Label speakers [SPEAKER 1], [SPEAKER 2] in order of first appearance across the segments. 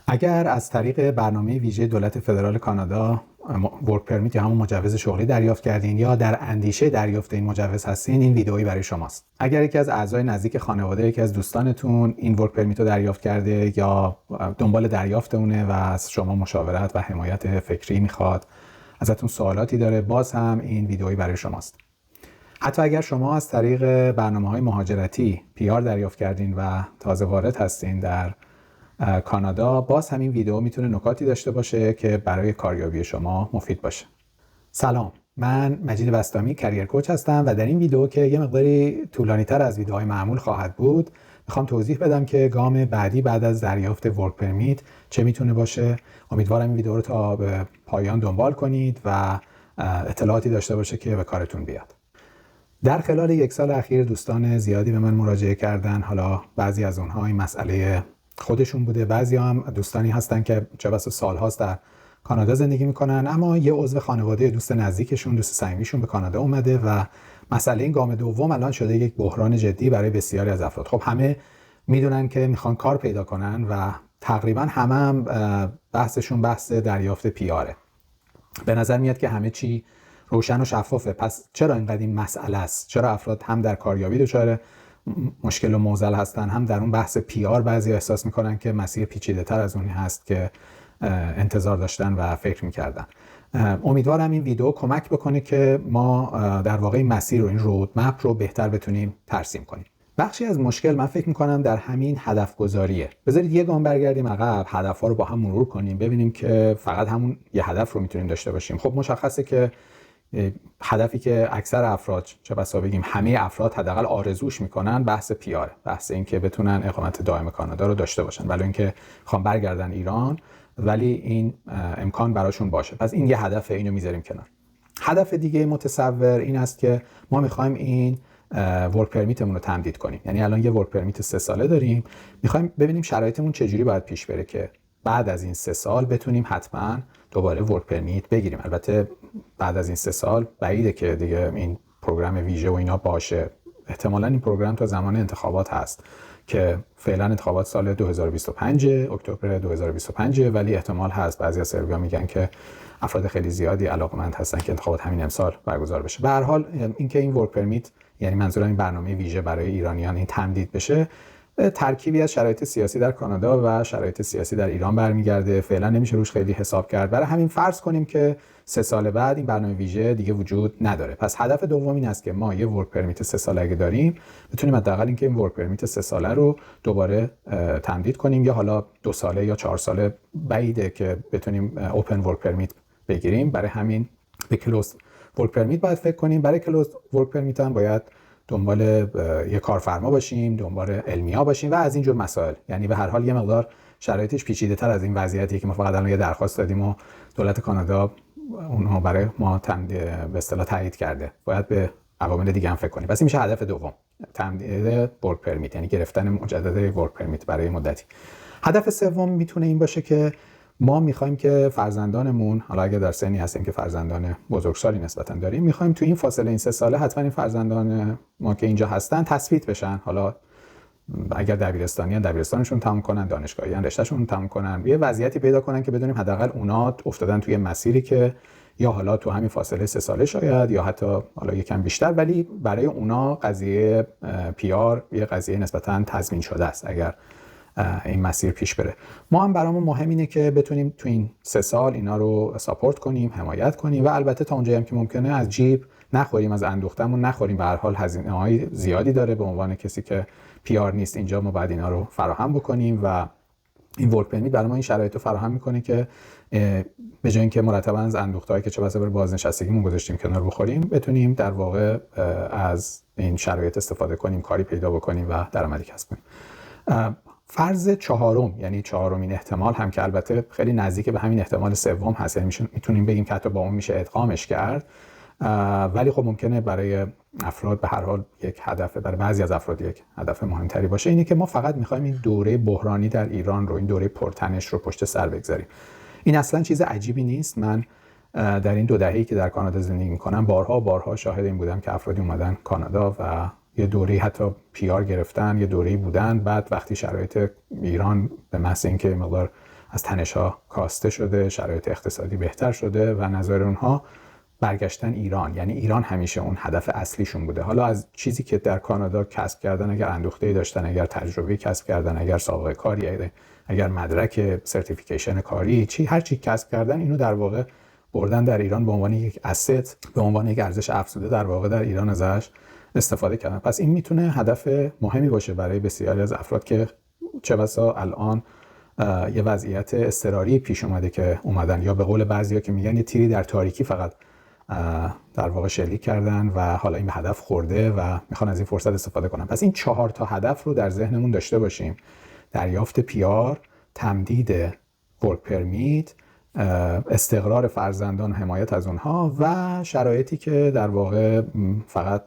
[SPEAKER 1] اگر از طریق برنامه ویژه دولت فدرال کانادا ورک پرمیت یا همون مجوز شغلی دریافت کردین یا در اندیشه دریافت این مجوز هستین، این ویدئویی برای شماست. اگر یکی از اعضای نزدیک خانواده، یکی از دوستانتون این ورک پرمیت رو دریافت کرده یا دنبال دریافت اونه و از شما مشاورت و حمایت فکری میخواد، ازتون سوالاتی داره، باز هم این ویدئویی برای شماست. حتی اگر شما از طریق برنامه‌های مهاجرتی PR دریافت کردین و تازه وارد هستین در کانادا، باز همین ویدیو میتونه نکاتی داشته باشه که برای کاریابی شما مفید باشه. سلام، من مجید بستامی، کریر کوچ هستم و در این ویدیو که یه مقداری طولانی تر از ویدیوهای معمول خواهد بود، میخوام توضیح بدم که گام بعدی بعد از دریافت ورک پرمیت چه میتونه باشه. امیدوارم این ویدیو رو تا به پایان دنبال کنید و اطلاعاتی داشته باشه که به کارتون بیاد. در خلال یک سال اخیر دوستان زیادی به من مراجعه کردن. حالا بعضی از اونها این مسئله خودشون بوده، بعضی هم دوستانی هستن که چه بسا سال‌هاست در کانادا زندگی میکنن، اما یه عضو خانواده دوست نزدیکشون، دوست صمیمیشون به کانادا اومده و مسئله این گام دوم الان شده یک بحران جدی برای بسیاری از افراد. خب همه میدونن که میخوان کار پیدا کنن و تقریبا هم بحثشون بحث دریافت پیاره. به نظر میاد که همه چی روشن و شفافه. پس چرا اینقدر این مسئله است؟ چرا افراد هم در کاریابی دچار مشکل و معضل هستن، هم در اون بحث PR بعضی احساس میکنن که مسیر پیچیده تر از اونی هست که انتظار داشتن و فکر میکردن. امیدوارم این ویدیو کمک بکنه که ما در واقع این مسیر رو، این رودمپ رو بهتر بتونیم ترسیم کنیم. بخشی از مشکل من فکر میکنم در همین هدف گذاریه. بذارید یه گام برگردیم عقب، هدف‌ها رو با هم مرور کنیم، ببینیم که فقط همون یه هدف رو میتونیم داشته باشیم. خب مشخصه که هدفی که اکثر افراد، چه بسا بگیم همه افراد حداقل آرزوش میکنن، بحث پیاره، بحث این که بتونن اقامت دائم کانادا رو داشته باشن، ولی اینکه خوان برگردن ایران ولی این امکان براشون باشه. پس این یه هدفه، اینو میذاریم کنار. هدف دیگه متصور این است که ما میخوایم این ورک پرمیتمون رو تمدید کنیم. یعنی الان یه ورک پرمیت 3 ساله داریم، میخوایم ببینیم شرایطمون چجوری باید پیش بره که بعد از این 3 سال بتونیم حتما دوباره ورک پرمیت بگیریم. البته بعد از این 3 سال بعیده که دیگه این پروگرام ویژه و اینا باشه. احتمالاً این پروگرام تا زمان انتخابات هست که فعلا انتخابات سال 2025 اکتبر 2025، ولی احتمال هست بعضی از سروی‌ها میگن که افراد خیلی زیادی علاقمند هستن که انتخابات همین امسال برگزار بشه. به هر حال اینکه این ورک پرمیت، یعنی منظورم این برنامه ویژه برای ایرانیان، این تمدید بشه، ترکیبی از شرایط سیاسی در کانادا و شرایط سیاسی در ایران برمیگرده. فعلا نمیشه روش خیلی حساب کرد. برای همین فرض کنیم که 3 سال بعد این برنامه ویژه دیگه وجود نداره. پس هدف دوم این است که ما یه ورک پرمیت 3 ساله اگه داریم، بتونیم حداقل اینکه این ورک پرمیت 3 ساله رو دوباره تمدید کنیم، یا حالا 2 ساله یا 4 ساله بعیده که بتونیم اوپن ورک پرمیت بگیریم. برای همین به کلوز ورک پرمیت باید فکر کنیم. برای کلوز ورک پرمیت هم باید دنبال یه کارفرما باشیم، دنبال علمیا باشیم و از این جور مسائل. یعنی به هر حال یه مقدار شرایطش پیچیده تر از این وضعیتی که ما فقط الان یه درخواست دادیم و دولت کانادا اونها برای ما به اصطلاح تایید کرده. باید به عوامل دیگه هم فکر کنیم. پس این میشه هدف دوم، تمدید ورک پرمیت، یعنی گرفتن مجدد ورک پرمیت برای مدتی. هدف سوم میتونه این باشه که ما میخوایم که فرزندانمون، حالا اگه در سنی هستیم که فرزندان بزرگسالی نسبتاً داریم، میخوایم تو این فاصله این 3 ساله حتما این فرزندان ما که اینجا هستن تثبیت بشن. حالا اگر دبیرستانیان دبیرستانشون تموم کنن، دانشگاهیان رشتهشون تموم کنن، یه وضعیتی پیدا کنن که بدونیم حداقل اونا افتادن توی مسیری که یا حالا تو همین فاصله 3 ساله شاید، یا حتی حالا یکم بیشتر، ولی برای اونا قضیه PR یه قضیه نسبتاً تضمین شده است اگر این مسیر پیش بره. ما هم برامون مهم اینه که بتونیم تو این 3 سال اینا رو ساپورت کنیم، حمایت کنیم و البته تا اونجایی هم که ممکنه از جیب نخوریم، از اندوختمون نخوریم. به هر حال هزینه‌های زیادی داره. به عنوان کسی که PR نیست اینجا، ما باید اینا رو فراهم بکنیم و این ورک پرمیت برای ما این شرایط رو فراهم میکنه که به جای اینکه مرتبا از اندوخته‌هایی که چه بسا بر بازنشستگیمون گذاشتیم کنار بخوریم، بتونیم در واقع از این شرایط استفاده کنیم، کاری پیدا بکنیم و درآمدی کسب کنیم. فرض چهارم، یعنی چهارمین احتمال هم که البته خیلی نزدیک به همین احتمال سوم هست، یعنی میتونیم بگیم که حتی با اون میشه ادغامش کرد، ولی خب ممکنه برای افراد به هر حال یک هدف، برای بعضی از افراد یک هدف مهمتری باشه. اینه که ما فقط میخوایم این دوره بحرانی در ایران رو، این دوره پرتنش رو پشت سر بگذاریم. این اصلا چیز عجیبی نیست. من در این 2 دهه‌ای که در کانادا زندگی میکنم بارها شاهد این بودم که افرادی اومدن کانادا و یه دوره حتی PR گرفتن، یه دوره‌ای بودن، بعد وقتی شرایط ایران به محض اینکه مقدار از تنش‌ها کاسته شده، شرایط اقتصادی بهتر شده و نظر اونها برگشتن ایران. یعنی ایران همیشه اون هدف اصلیشون بوده. حالا از چیزی که در کانادا کسب کردن، اگر اندوخته‌ای داشتن، اگر تجربه کسب کردن، اگر سابقه کاری، اگر مدرک سرتیفیکیشن کاری، هر چی کسب کردن، اینو در واقع بردن در ایران به عنوان یک asset، به عنوان یک ارزش افزوده در واقع در ایران ازش استفاده کردن. پس این میتونه هدف مهمی باشه برای بسیاری از افراد که چه بسا الان یه وضعیت اضطراری پیش اومده که اومدن، یا به قول بعضیا که میگن یه تیری در تاریکی فقط در واقع شلیک کردن و حالا این به هدف خورده و میخوان از این فرصت استفاده کنن. پس این 4 تا هدف رو در ذهنمون داشته باشیم: دریافت PR، تمدید ورک پرمیت، استقرار فرزندان و حمایت از اونها و شرایطی که در واقع فقط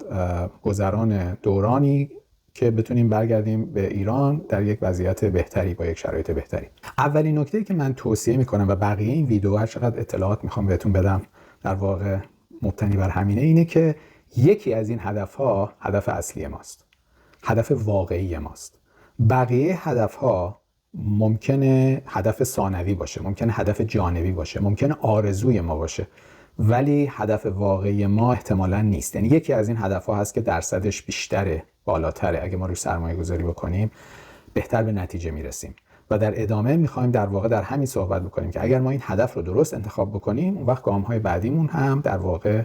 [SPEAKER 1] گذران دورانی که بتونیم برگردیم به ایران در یک وضعیت بهتری با یک شرایط بهتری. اولین نکته‌ای که من توصیه میکنم و بقیه این ویدیو هر چقدر اطلاعات میخوام بهتون بدم در واقع مبتنی بر همینه، اینه که یکی از این هدفها هدف اصلی ماست، هدف واقعی ماست. بقیه هدفها ممکنه هدف ثانوی باشه، ممکنه هدف جانبی باشه، ممکنه آرزوی ما باشه، ولی هدف واقعی ما احتمالاً نیست. یعنی یکی از این هدفها هست که درصدش بیشتره، بالاتره. اگه ما روی سرمایه گذاری بکنیم بهتر به نتیجه میرسیم. و در ادامه میخوایم در واقع در همین صحبت بکنیم که اگر ما این هدف رو درست انتخاب بکنیم، اون وقت گام‌های بعدیمون هم در واقع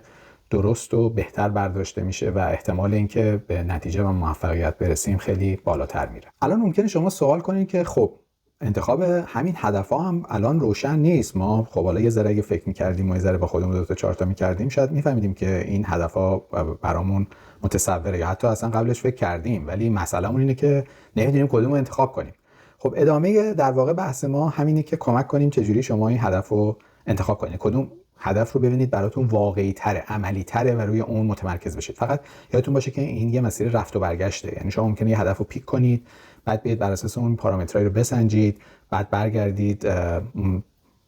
[SPEAKER 1] درست و بهتر برداشته میشه و احتمال اینکه به نتیجه و موفقیت برسیم خیلی بالاتر میره. الان ممکنه شما سوال کنید که خب انتخاب همین هدف‌ها هم الان روشن نیست. ما خب حالا یه ذره اگه فکر می‌کردیم و یه ذره با خودمون 2 تا 4 تا می‌کردیم، شاید می‌فهمیدیم که این هدف‌ها برامون متصوره، یا حتی اصلا قبلش فکر کردیم، ولی مسئله‌مون اینه که نمی‌دونیم کدوم رو انتخاب کنیم. خب ادامه در واقع بحث ما همینه که کمک کنیم چجوری شما این هدف رو انتخاب کنید، کدوم هدف رو ببینید براتون واقعی تره، عملی تره و روی اون متمرکز بشید. فقط یادتون باشه که این یه مسیر رفت و برگشته. یعنی شما ممکنه یه هدف رو پیک کنید، بعد بیاید بر اساس اون پارامترایی رو بسنجید، بعد برگردید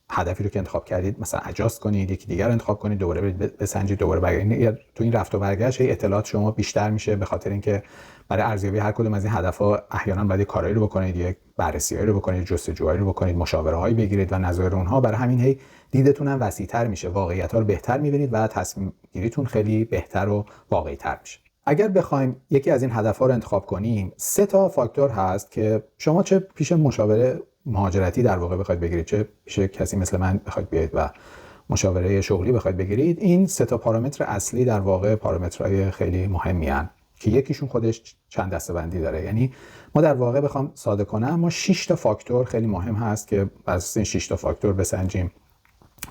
[SPEAKER 1] هدفی رو که انتخاب کردید مثلا اجاست کنید، یکی دیگر انتخاب کنید، دوباره بسنجید، دوباره برگردید. تو این رفت و برگشت اطلاعات شما بیشتر میشه، به خاطر اینکه برای ارزیابی هر کدوم از این هدف‌ها احیانا باید کارایی رو بکنید، یک بررسی‌هایی رو بکنید، جستجوهایی رو بکنید، مشاوره‌هایی بگیرید و نظر اونها. برای همین هی دیدتون هم وسیع‌تر میشه، واقعیت‌ها رو بهتر می‌بینید و تصمیم گیریتون خیلی بهتر و واقعی‌تر میشه. اگر بخوایم یکی از این هدف‌ها رو انتخاب کنیم، 3 تا فاکتور هست که شما چه پیش مشاوره مهاجرتی در واقع بخواید بگیرید، چه پیش کسی مثل من بخواید بیاید و مشاوره شغلی بخواید بگیرید، این 3 تا پارامتر اصلی در واقع پارامترهای خیلی مهمی هستند که یکیشون خودش چند دسته‌بندی داره. یعنی ما در واقع بخوام ساده کنم، ما 6 تا فاکتور خیلی مهم هست که از این 6 تا فاکتور بسنجیم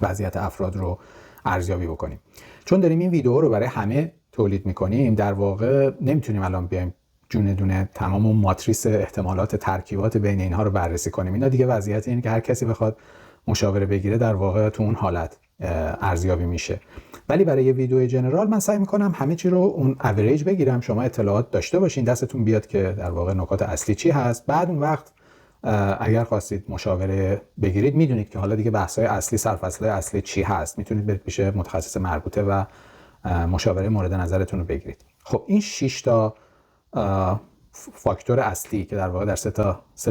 [SPEAKER 1] وضعیت افراد رو ارزیابی بکنیم. چون داریم این ویدیو رو برای همه تولید میکنیم، در واقع نمیتونیم الان بیایم جونه دونه تمام اون ماتریس احتمالات ترکیبات بین اینها رو بررسی کنیم. اینا دیگه وضعیت اینه که هر کسی بخواد مشاوره بگیره در واقع تو اون حالت ارزیابی میشه. ولی برای یه ویدیو جنرال من سعی میکنم همه چی رو اون اوریج بگیرم، شما اطلاعات داشته باشین، دستتون بیاد که در واقع نکات اصلی چی هست. بعد اون وقت اگر خواستید مشاوره بگیرید، میدونید که حالا دیگه بحث‌های اصلی، سرفصل‌های اصلی چی هست، میتونید برید پیش متخصص مربوطه و مشاوره مورد نظرتون رو بگیرید. خب این 6 تا فاکتور اصلی که در واقع در 3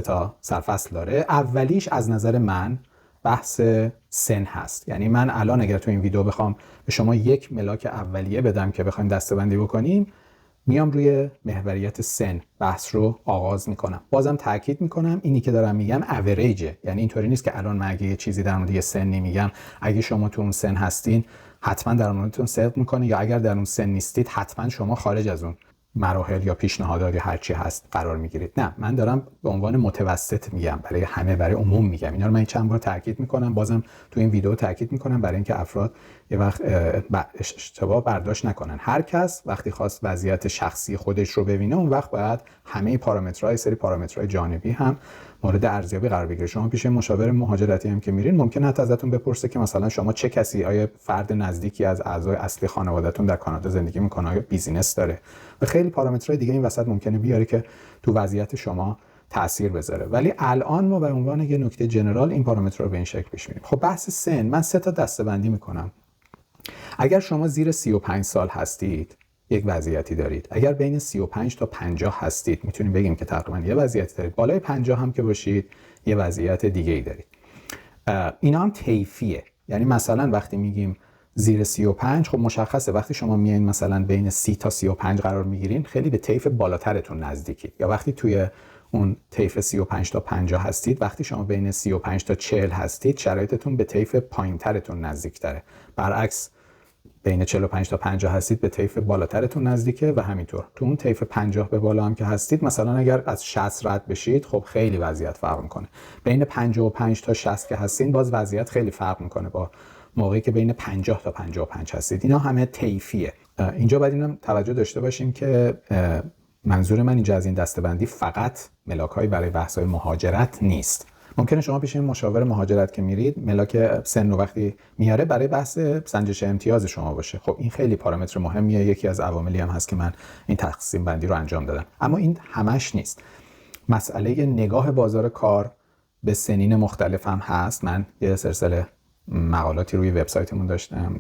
[SPEAKER 1] تا سرفصل داره، اولیش از نظر من بحث سن هست. یعنی من الان اگر تو این ویدیو بخوام به شما یک ملاک اولیه بدم که بخوایم دسته‌بندی بکنیم، میام روی محوریت سن بحث رو آغاز میکنم. بازم تاکید میکنم اینی که دارم میگم اوریجه، یعنی اینطوری نیست که الان من اگه یه چیزی در مورد یه سنی میگم، اگه شما تو اون سن هستین حتما در موردتون صدق میکنه، یا اگر در اون سن نیستید حتما شما خارج از اون مراحل یا پیشنهادات یا هر چی هست قرار میگیرید. نه، من دارم به عنوان متوسط میگم، برای همه، برای عموم میگم. اینا رو من چند بار تاکید میکنم، بازم تو این ویدیو تاکید میکنم برای اینکه افراد یه وقت اشتباه برداشت نکنن. هر کس وقتی خواست وضعیت شخصی خودش رو ببینه، اون وقت باید همه پارامترهای، سری پارامترهای جانبی هم مورد ارزیابی قرار بگیره. شما پیش مشاور مهاجرتی هم که میرین، ممکنه حتی ازتون بپرسه که مثلا شما چه کسی، آیا فرد نزدیکی از اعضای اصلی خانواده‌تون در کانادا زندگی میکنه، آیا بیزینس داره، و خیلی پارامترهای دیگه این وسط ممکنه بیاره که تو وضعیت شما تاثیر بذاره. ولی الان ما به عنوان یه نکته جنرال این پارامترها رو به این شکل پیش می‌بریم. خب بحث سن، من 3 تا دسته‌بندی میکنم. اگر شما زیر 35 سال هستید، یک وضعیتی دارید. اگر بین 35 تا 50 هستید، میتونیم بگیم که تقریبا یه وضعیتی دارید. بالای 50 هم که باشید، یه وضعیت دیگه‌ای دارید. اینا هم طیفیه. یعنی مثلا وقتی میگیم زیر 35، خب مشخصه وقتی شما میایین مثلا بین 30 تا 35 قرار میگیرین خیلی به طیف بالاترتون نزدیکید. یا وقتی توی اون طیف 35 تا 50 هستید، وقتی شما بین 35 تا 40 هستید شرایطتون به طیف پایینترتون نزدیکتره. برعکس بین 45 تا 50 هستید به طیف بالاترتون نزدیکه و همینطور تو اون طیف 50 به بالا هم که هستید، مثلا اگر از 60 رد بشید خب خیلی وضعیت فرق میکنه. بین 55 تا 60 که هستین باز وضعیت خیلی فرق میکنه با موقعی که بین 50 تا 55 هستید. اینا همه طیفیه. اینجا باید اینم توجه داشته باشیم که منظور من اینجا از این دسته‌بندی فقط ملاک‌های برای بحث‌های مهاجرت نیست. ممکنه شما پیش این مشاور مهاجرت که میرید ملاک سن رو وقتی میاره برای بحث سنجش امتیاز شما باشه. خب این خیلی پارامتر مهمیه، یکی از عواملی هم هست که من این تقسیم بندی رو انجام دادم. اما این همش نیست. مسئله نگاه بازار کار به سنین مختلف هم هست. من یه سلسله مقالاتی روی وبسایتمون داشتم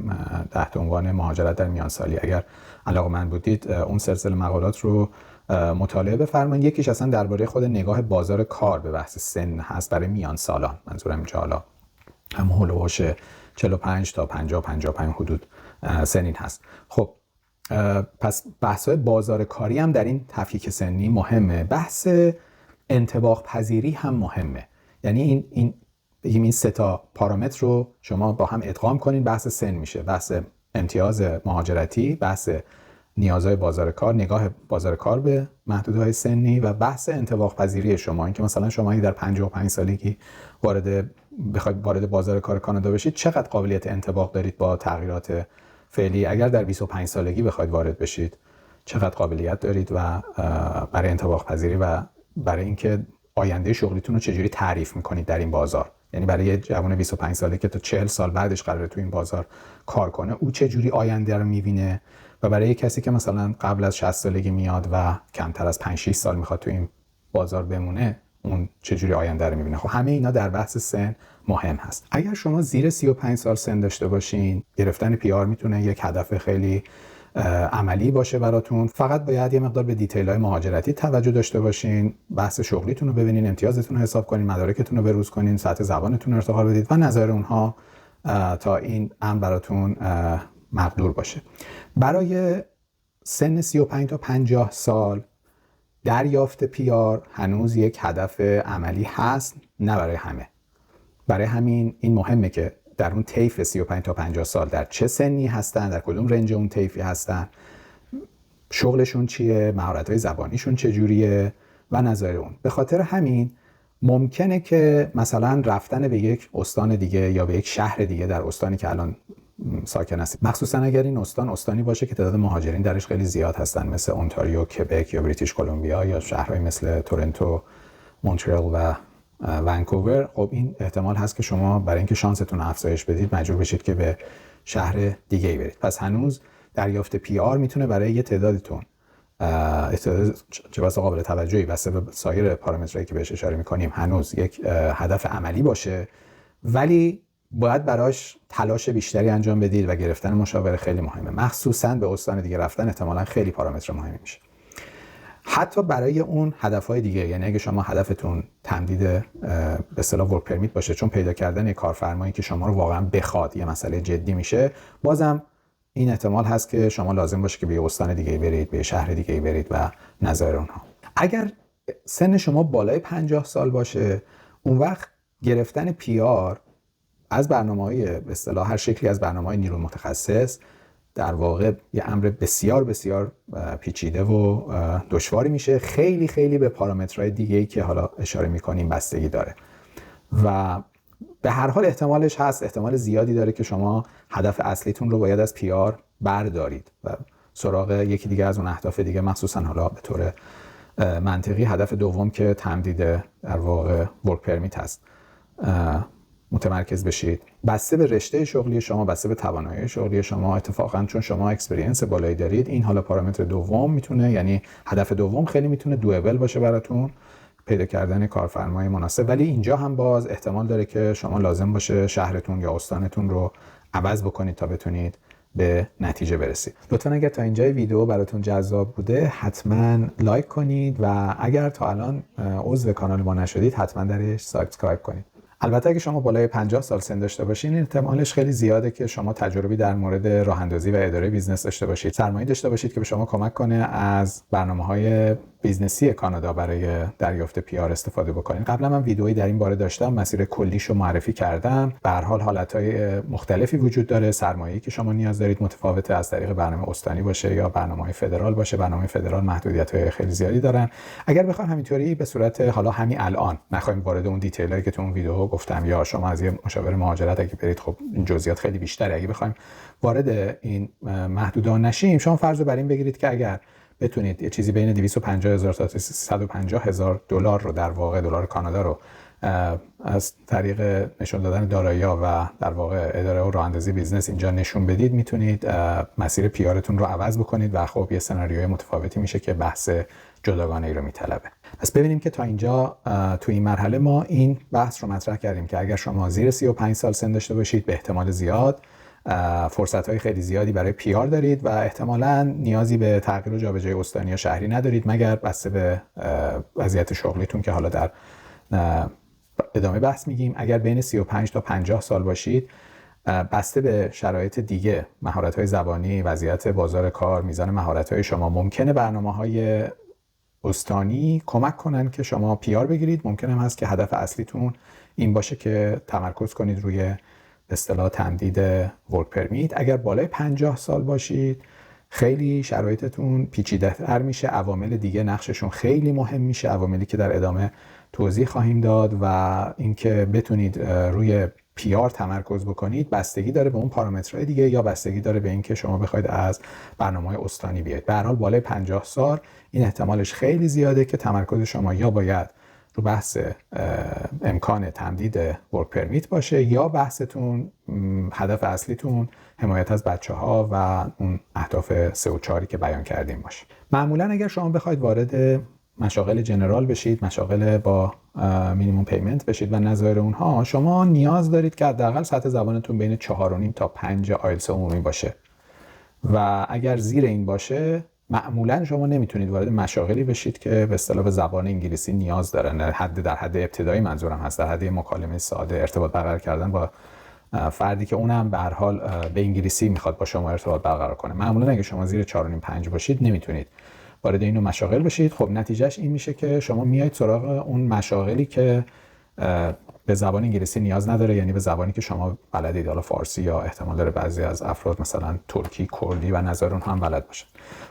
[SPEAKER 1] تحت عنوان مهاجرت در میان سالی. اگر علاقه‌مند بودید اون سلسله مقالات رو مطالعه بفرمایید. یکیش اصلا درباره خود نگاه بازار کار به بحث سن هست برای میان سالان. منظورم اینجا حالا هم هولوش 45 تا 55 حدود سنین هست. خب پس بحث‌های بازار کاری هم در این تفکیک سنی مهمه. بحث انطباق پذیری هم مهمه. یعنی این سه تا پارامتر رو شما با هم ادغام کنین بحث سن میشه. بحث امتیاز مهاجرتی، بحث نیازهای بازار کار، نگاه بازار کار به محدودهای سنی و بحث انطباق پذیری شما. اینکه مثلا شما در 55 سالگی بخواید وارد بازار کار کانادا بشید، چقدر قابلیت انطباق دارید با تغییرات فعلی؟ اگر در 25 سالگی بخواید وارد بشید چقدر قابلیت دارید و برای انطباق پذیری و برای اینکه آینده شغلیتون رو چجوری تعریف میکنید در این بازار. یعنی برای یه جوان 25 ساله که تا 40 سال بعدش قراره تو این بازار کار کنه، او چجوری آینده رو میبینه، و برای کسی که مثلا قبل از 60 سالگی میاد و کمتر از 5-6 سال میخواد تو این بازار بمونه، اون چجوری آینده رو میبینه. خب همه اینا در بحث سن مهم هست. اگر شما زیر 35 سال سن داشته باشین، گرفتن پی آر میتونه یک هدف خیلی عملی باشه براتون. فقط باید یه مقدار به دیتیل های مهاجرتی توجه داشته باشین، بحث شغلیتون رو ببینین، امتیازتون رو حساب کنین، مدارکتون رو بروز کنین، سطح زبانتون رو ارتقا بدید و نظر اونها تا این امر براتون مقدور باشه. برای سن 35 تا 50 سال دریافت پی آر هنوز یک هدف عملی هست، نه برای همه. برای همین این مهمه که در اون طیف 35 تا 50 سال در چه سنی هستن، در کدوم رنج اون طیفی هستن، شغلشون چیه، مهارت‌های زبانیشون چجوریه و نظر اون. به خاطر همین ممکنه که مثلا رفتن به یک استان دیگه یا به یک شهر دیگه در استانی که الان ساکن هستید، مخصوصا اگر این استانی باشه که تعداد مهاجرین درش خیلی زیاد هستن، مثل اونتاریو، کبک یا بریتیش کلمبیا یا شهرهای مثل تورنتو، مونترال و ونکوور، خب این احتمال هست که شما برای اینکه شانستون رو افزایش بدید مجبور بشید که به شهر دیگه‌ای برید. پس هنوز دریافت پی آر میتونه برای یه تعدادتون چه بسا قابل توجهی بسته به سایر پارامترهایی که بهش اشاره میکنیم هنوز یک هدف عملی باشه، ولی باید براش تلاش بیشتری انجام بدید و گرفتن مشاوره خیلی مهمه. مخصوصاً به استان دیگه رفتن احتمالاً خیلی پارامتر مهمی میشه. حتی برای اون هدفهای دیگه، یعنی اگه شما هدفتون تمدید به اصطلاح ورک پرمیت باشه، چون پیدا کردن یک کارفرمایی که شما رو واقعا بخواد یه مسئله جدی میشه، بازم این احتمال هست که شما لازم باشه که به یه استان دیگه برید، به شهر دیگه برید و نظر اونها. اگر سن شما بالای 50 سال باشه، اون وقت گرفتن پی آر از برنامه‌های به اصطلاح هر شکلی از برنامه‌های نیروی متخصص در واقع یه امر بسیار بسیار پیچیده و دشواری میشه. خیلی خیلی به پارامترهای دیگه‌ای که حالا اشاره می‌کنیم بستگی داره و به هر حال احتمالش هست، احتمال زیادی داره که شما هدف اصلیتون رو باید از پی آر بردارید و سراغ یکی دیگه از اون اهداف دیگه، مخصوصا حالا به طور منطقی هدف دوم که تمدید در واقع ورک پرمیت هست متمرکز بشید. بسته به رشته شغلی شما، بسته به توانایی شغلی شما، اتفاقا چون شما اکسپریانس بالایی دارید، این حالا پارامتر دوم میتونه، یعنی هدف دوم خیلی میتونه دوئبل باشه براتون، پیدا کردن کارفرمای مناسب. ولی اینجا هم باز احتمال داره که شما لازم باشه شهرتون یا استانتون رو عوض بکنید تا بتونید به نتیجه برسید. لطفاً اگر تا اینجای ویدیو براتون جذاب بوده حتما لایک کنید و اگر تا الان عضو کانال ما نشدید حتما درش سابسکرایب کنید. البته اگه شما بالای 50 سال سن داشته باشین، احتمالش خیلی زیاده که شما تجربی در مورد راه‌اندازی و اداره بیزنس داشته باشید، سرمایه داشته باشید که به شما کمک کنه از برنامه‌های بیزنسی کانادا برای دریافت PR استفاده بکنید. قبلا من ویدئویی در این باره داشتم، مسیر کلیشو معرفی کردم. به هر حال حالت‌های مختلفی وجود داره. سرمایه‌ای که شما نیاز دارید متفاوته، از طریق برنامه استانی باشه یا برنامه‌های فدرال باشه. برنامه فدرال محدودیت‌های خیلی زیادی دارن. اگر بخوایم همینطوری به صورت حالا همین الان نخوایم وارد اون دیتیلایی که تو اون ویدیو گفتم، یا شما از یه مشاور مهاجرت اگه برید، خب این جزئیات خیلی بیشتره. اگه بخوایم وارد این محدودات نشیم، شما فرض رو بر این بگیرید که اگر بتونید یه چیزی بین 250,000 تا 350,000 دلار رو، در واقع دلار کانادا رو، از طریق نشون دادن دارایی‌ها و در واقع اداره و راه‌اندازی بیزنس اینجا نشون بدید، میتونید مسیر پیارتون رو عوض بکنید و خب یه سناریوی متفاوتی میشه که بحث جداگانه‌ای رو میطلبه. پس ببینیم که تا اینجا تو این مرحله ما این بحث رو مطرح کردیم که اگر شما زیر 35 سال سن داشته باشید، به احتمال زیاد فرصت‌های خیلی زیادی برای PR دارید و احتمالاً نیازی به تغییر و جابجایی استانی یا شهری ندارید، مگر بسته به وضعیت شغلیتون که حالا در ادامه بحث میگیم. اگر بین 35 تا 50 سال باشید، بسته به شرایط دیگه، مهارت‌های زبانی، وضعیت بازار کار، میزان مهارت‌های شما، ممکنه برنامه‌های استانی کمک کنن که شما PR بگیرید. ممکن هم هست که هدف اصلیتون این باشه که تمرکز کنید روی به اصطلاح تمدید ورک پرمیت. اگر بالای 50 سال باشید، خیلی شرایطتون پیچیده‌تر میشه، عوامل دیگه نقششون خیلی مهم میشه، عواملی که در ادامه توضیح خواهیم داد، و اینکه بتونید روی PR تمرکز بکنید بستگی داره به اون پارامترهای دیگه، یا بستگی داره به اینکه شما بخواید از برنامه‌های استانی بیاید. به هر حال بالای 50 سال این احتمالش خیلی زیاده که تمرکز شما یا باید رو بحث امکان تمدید ورک پرمیت باشه، یا بحثتون، هدف اصلیتون حمایت از بچه‌ها و اون اهداف 3 و 4 که بیان کردیم باشه. معمولا اگر شما بخواید وارد مشاغل جنرال بشید، مشاغل با مینیمم پیمنت بشید و نظایر اونها، شما نیاز دارید که حداقل سطح زبانتون بین 4.5 تا 5 آیلتس عمومی باشه، و اگر زیر این باشه معمولا شما نمیتونید وارد مشاغلی بشید که به اصطلاح به زبان انگلیسی نیاز دارن. در حد ابتدایی منظورم هست، در حد مکالمه ساده، ارتباط برقرار کردن با فردی که اونم به هر حال به انگلیسی میخواد با شما ارتباط برقرار کنه. معمولا اگه شما زیر 4.5 5 باشید نمیتونید وارد این مشاغل بشید. خب نتیجهش این میشه که شما میایید سراغ اون مشاغلی که به زبان انگلیسی نیاز نداره، یعنی به زبانی که شما بلدید، حالا فارسی، یا احتمال داره بعضی از افراد مثلا ترکی، کردی و نظایر اونها هم بلد باشن.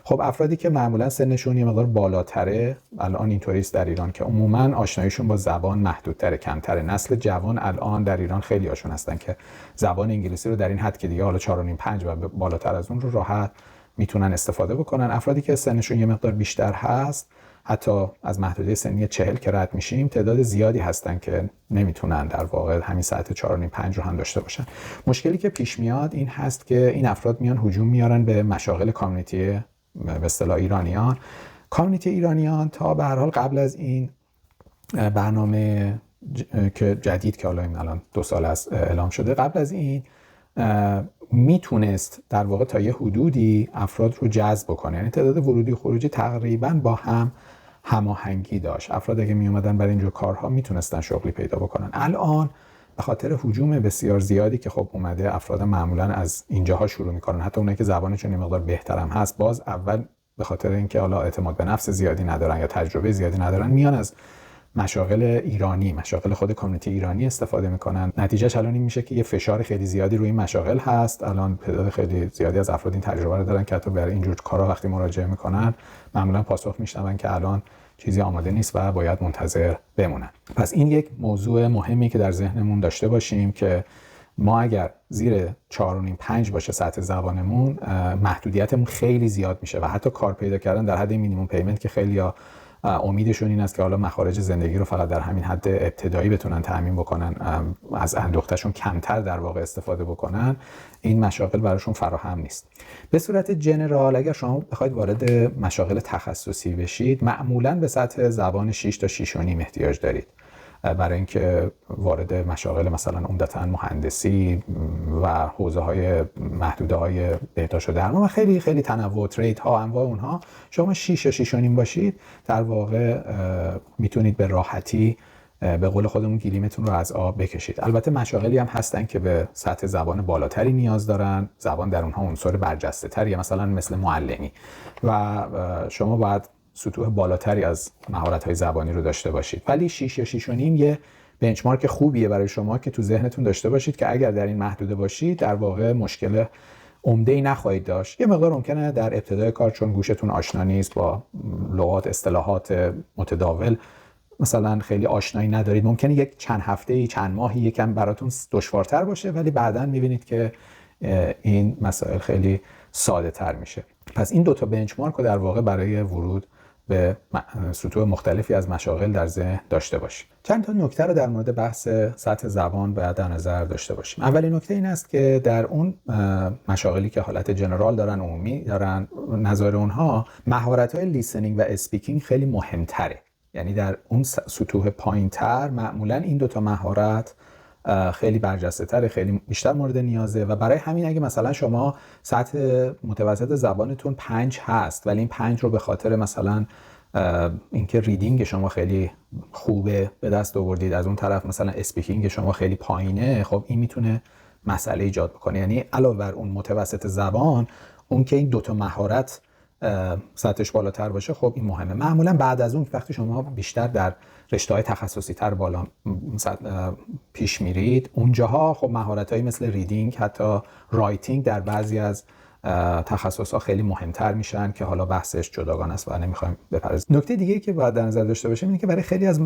[SPEAKER 1] خب افرادی که معمولا سنشون یه مقدار بالاتره، الان اینطوری است در ایران که عموما آشناییشون با زبان محدودتره، کمتره. نسل جوان الان در ایران خیلی هاشون هستن که زبان انگلیسی رو در این حد که دیگه حالا 4.5 5 و بالاتر از اون رو راحت میتونن استفاده بکنن. افرادی که سنشون یه مقدار بیشتر هست، حتی از محدوده سنی 40 که رد میشیم، تعداد زیادی هستن که نمیتونن در واقع همین ساعت 4.5 5 رو هم داشته باشن. مشکلی که پیش میاد این هست که این افراد میان هجوم میارن به مشاغل کامیونیتی به اصطلاح ایرانیان. کامیونیتی ایرانیان تا به هر حال قبل از این برنامه که جدید که حالا این الان 2 سال است اعلام شده، قبل از این میتونست در واقع تا یه حدودی افراد رو جذب بکنه، یعنی تعداد ورودی خروجی تقریبا با هم هماهنگی داشت. افراد اگه می اومدن برای اینجور کارها میتونستن شغلی پیدا بکنن. الان به خاطر هجوم بسیار زیادی که خب اومده، افراد معمولا از اینجاها شروع میکنن، حتی اونایی که زبانشون یه مقدار بهترم هست، باز اول به خاطر اینکه حالا اعتماد به نفس زیادی ندارن یا تجربه زیادی ندارن، میان از مشاغل ایرانی، مشاغل خود کامیونیتی ایرانی استفاده میکنن. نتیجهش الان این میشه که یه فشار خیلی زیادی روی این مشاغل هست. الان تعداد خیلی زیادی از افراد این تجربه رو دارن که حتی برای اینجور کارا وقتی مراجعه میکنن معمولا پاسخ میشنون که الان چیزی آماده نیست و باید منتظر بمونن. پس این یک موضوع مهمی که در ذهنمون داشته باشیم که ما اگر زیر 4.5 5 باشه سطح زبانمون، محدودیتمون خیلی زیاد میشه و حتی کار پیدا کردن در حد مینیمم پیمنت که خیلی‌ها امیدشون این است که حالا مخارج زندگی رو فقط در همین حد ابتدایی بتونن تامین بکنن، از اندوختشون کمتر در واقع استفاده بکنن، این مشاغل براشون فراهم نیست. به صورت جنرال اگر شما بخواید وارد مشاغل تخصصی بشید، معمولاً به سطح زبان 6 تا 6.5 احتیاج دارید برای اینکه وارد مشاغل مثلا عمدتاً مهندسی و حوزه‌های محدوده‌های بهداشت و درمان و خیلی خیلی تنوع ترید ها انواع اونها، شما 6 یا 6.5 باشید، در واقع میتونید به راحتی به قول خودمون گلیمتون رو از آب بکشید. البته مشاغلی هم هستن که به سطح زبان بالاتری نیاز دارن، زبان در اونها عنصر برجسته تریه، مثلا مثل معلمی، و شما باید سطوح بالاتری از مهارت‌های زبانی رو داشته باشید. ولی 6 یا 6.5 یه بنچمارک خوبیه برای شما که تو ذهنتون داشته باشید که اگر در این محدوده باشید در واقع مشکل عمده‌ای نخواهید داشت. یه مقدار ممکنه در ابتدای کار چون گوشتون آشنا نیست با لغات اصطلاحات متداول، مثلا خیلی آشنایی ندارید، ممکنه یک چند هفته‌ای چند ماهی یکم براتون دشوارتر باشه، ولی بعداً می‌بینید که این مسائل خیلی ساده تر میشه. پس این دوتا بنچمارک رو در واقع برای ورود به سطوح مختلفی از مشاغل در ذهن داشته باشید. چند تا نکته رو در مورد بحث سطح زبان باید در نظر داشته باشیم. اولین نکته این است که در اون مشاغلی که حالت جنرال دارن، عمومی دارن، نظر اونها مهارت‌های لیسنینگ و اسپیکینگ خیلی مهمتره. یعنی در اون سطوح پایین‌تر معمولاً این دوتا مهارت خیلی برجسته تره، خیلی بیشتر مورد نیازه، و برای همین اگه مثلا شما سطح متوسط زبانتون 5 هست ولی این 5 رو به خاطر مثلا اینکه ریدینگ شما خیلی خوبه به دست آوردید، از اون طرف مثلا اسپیکینگ شما خیلی پایینه، خب این میتونه مسئله ایجاد بکنه. یعنی علاوه بر اون متوسط زبان، اون که این دوتا مهارت سطحش بالاتر باشه، خب این مهمه. معمولا بعد از اون وقتی شما بیشتر در رشته‌های تخصصی تر بالا پیش میرید، اونجاها خب مهارت‌هایی مثل ریدینگ، حتی رایتینگ در بعضی از تخصص‌ها خیلی مهمتر میشن که حالا بحثش جداگانه است و نمیخوایم بپردازیم. نکته دیگه‌ای که باید در نظر داشته باشیم اینه که برای خیلی از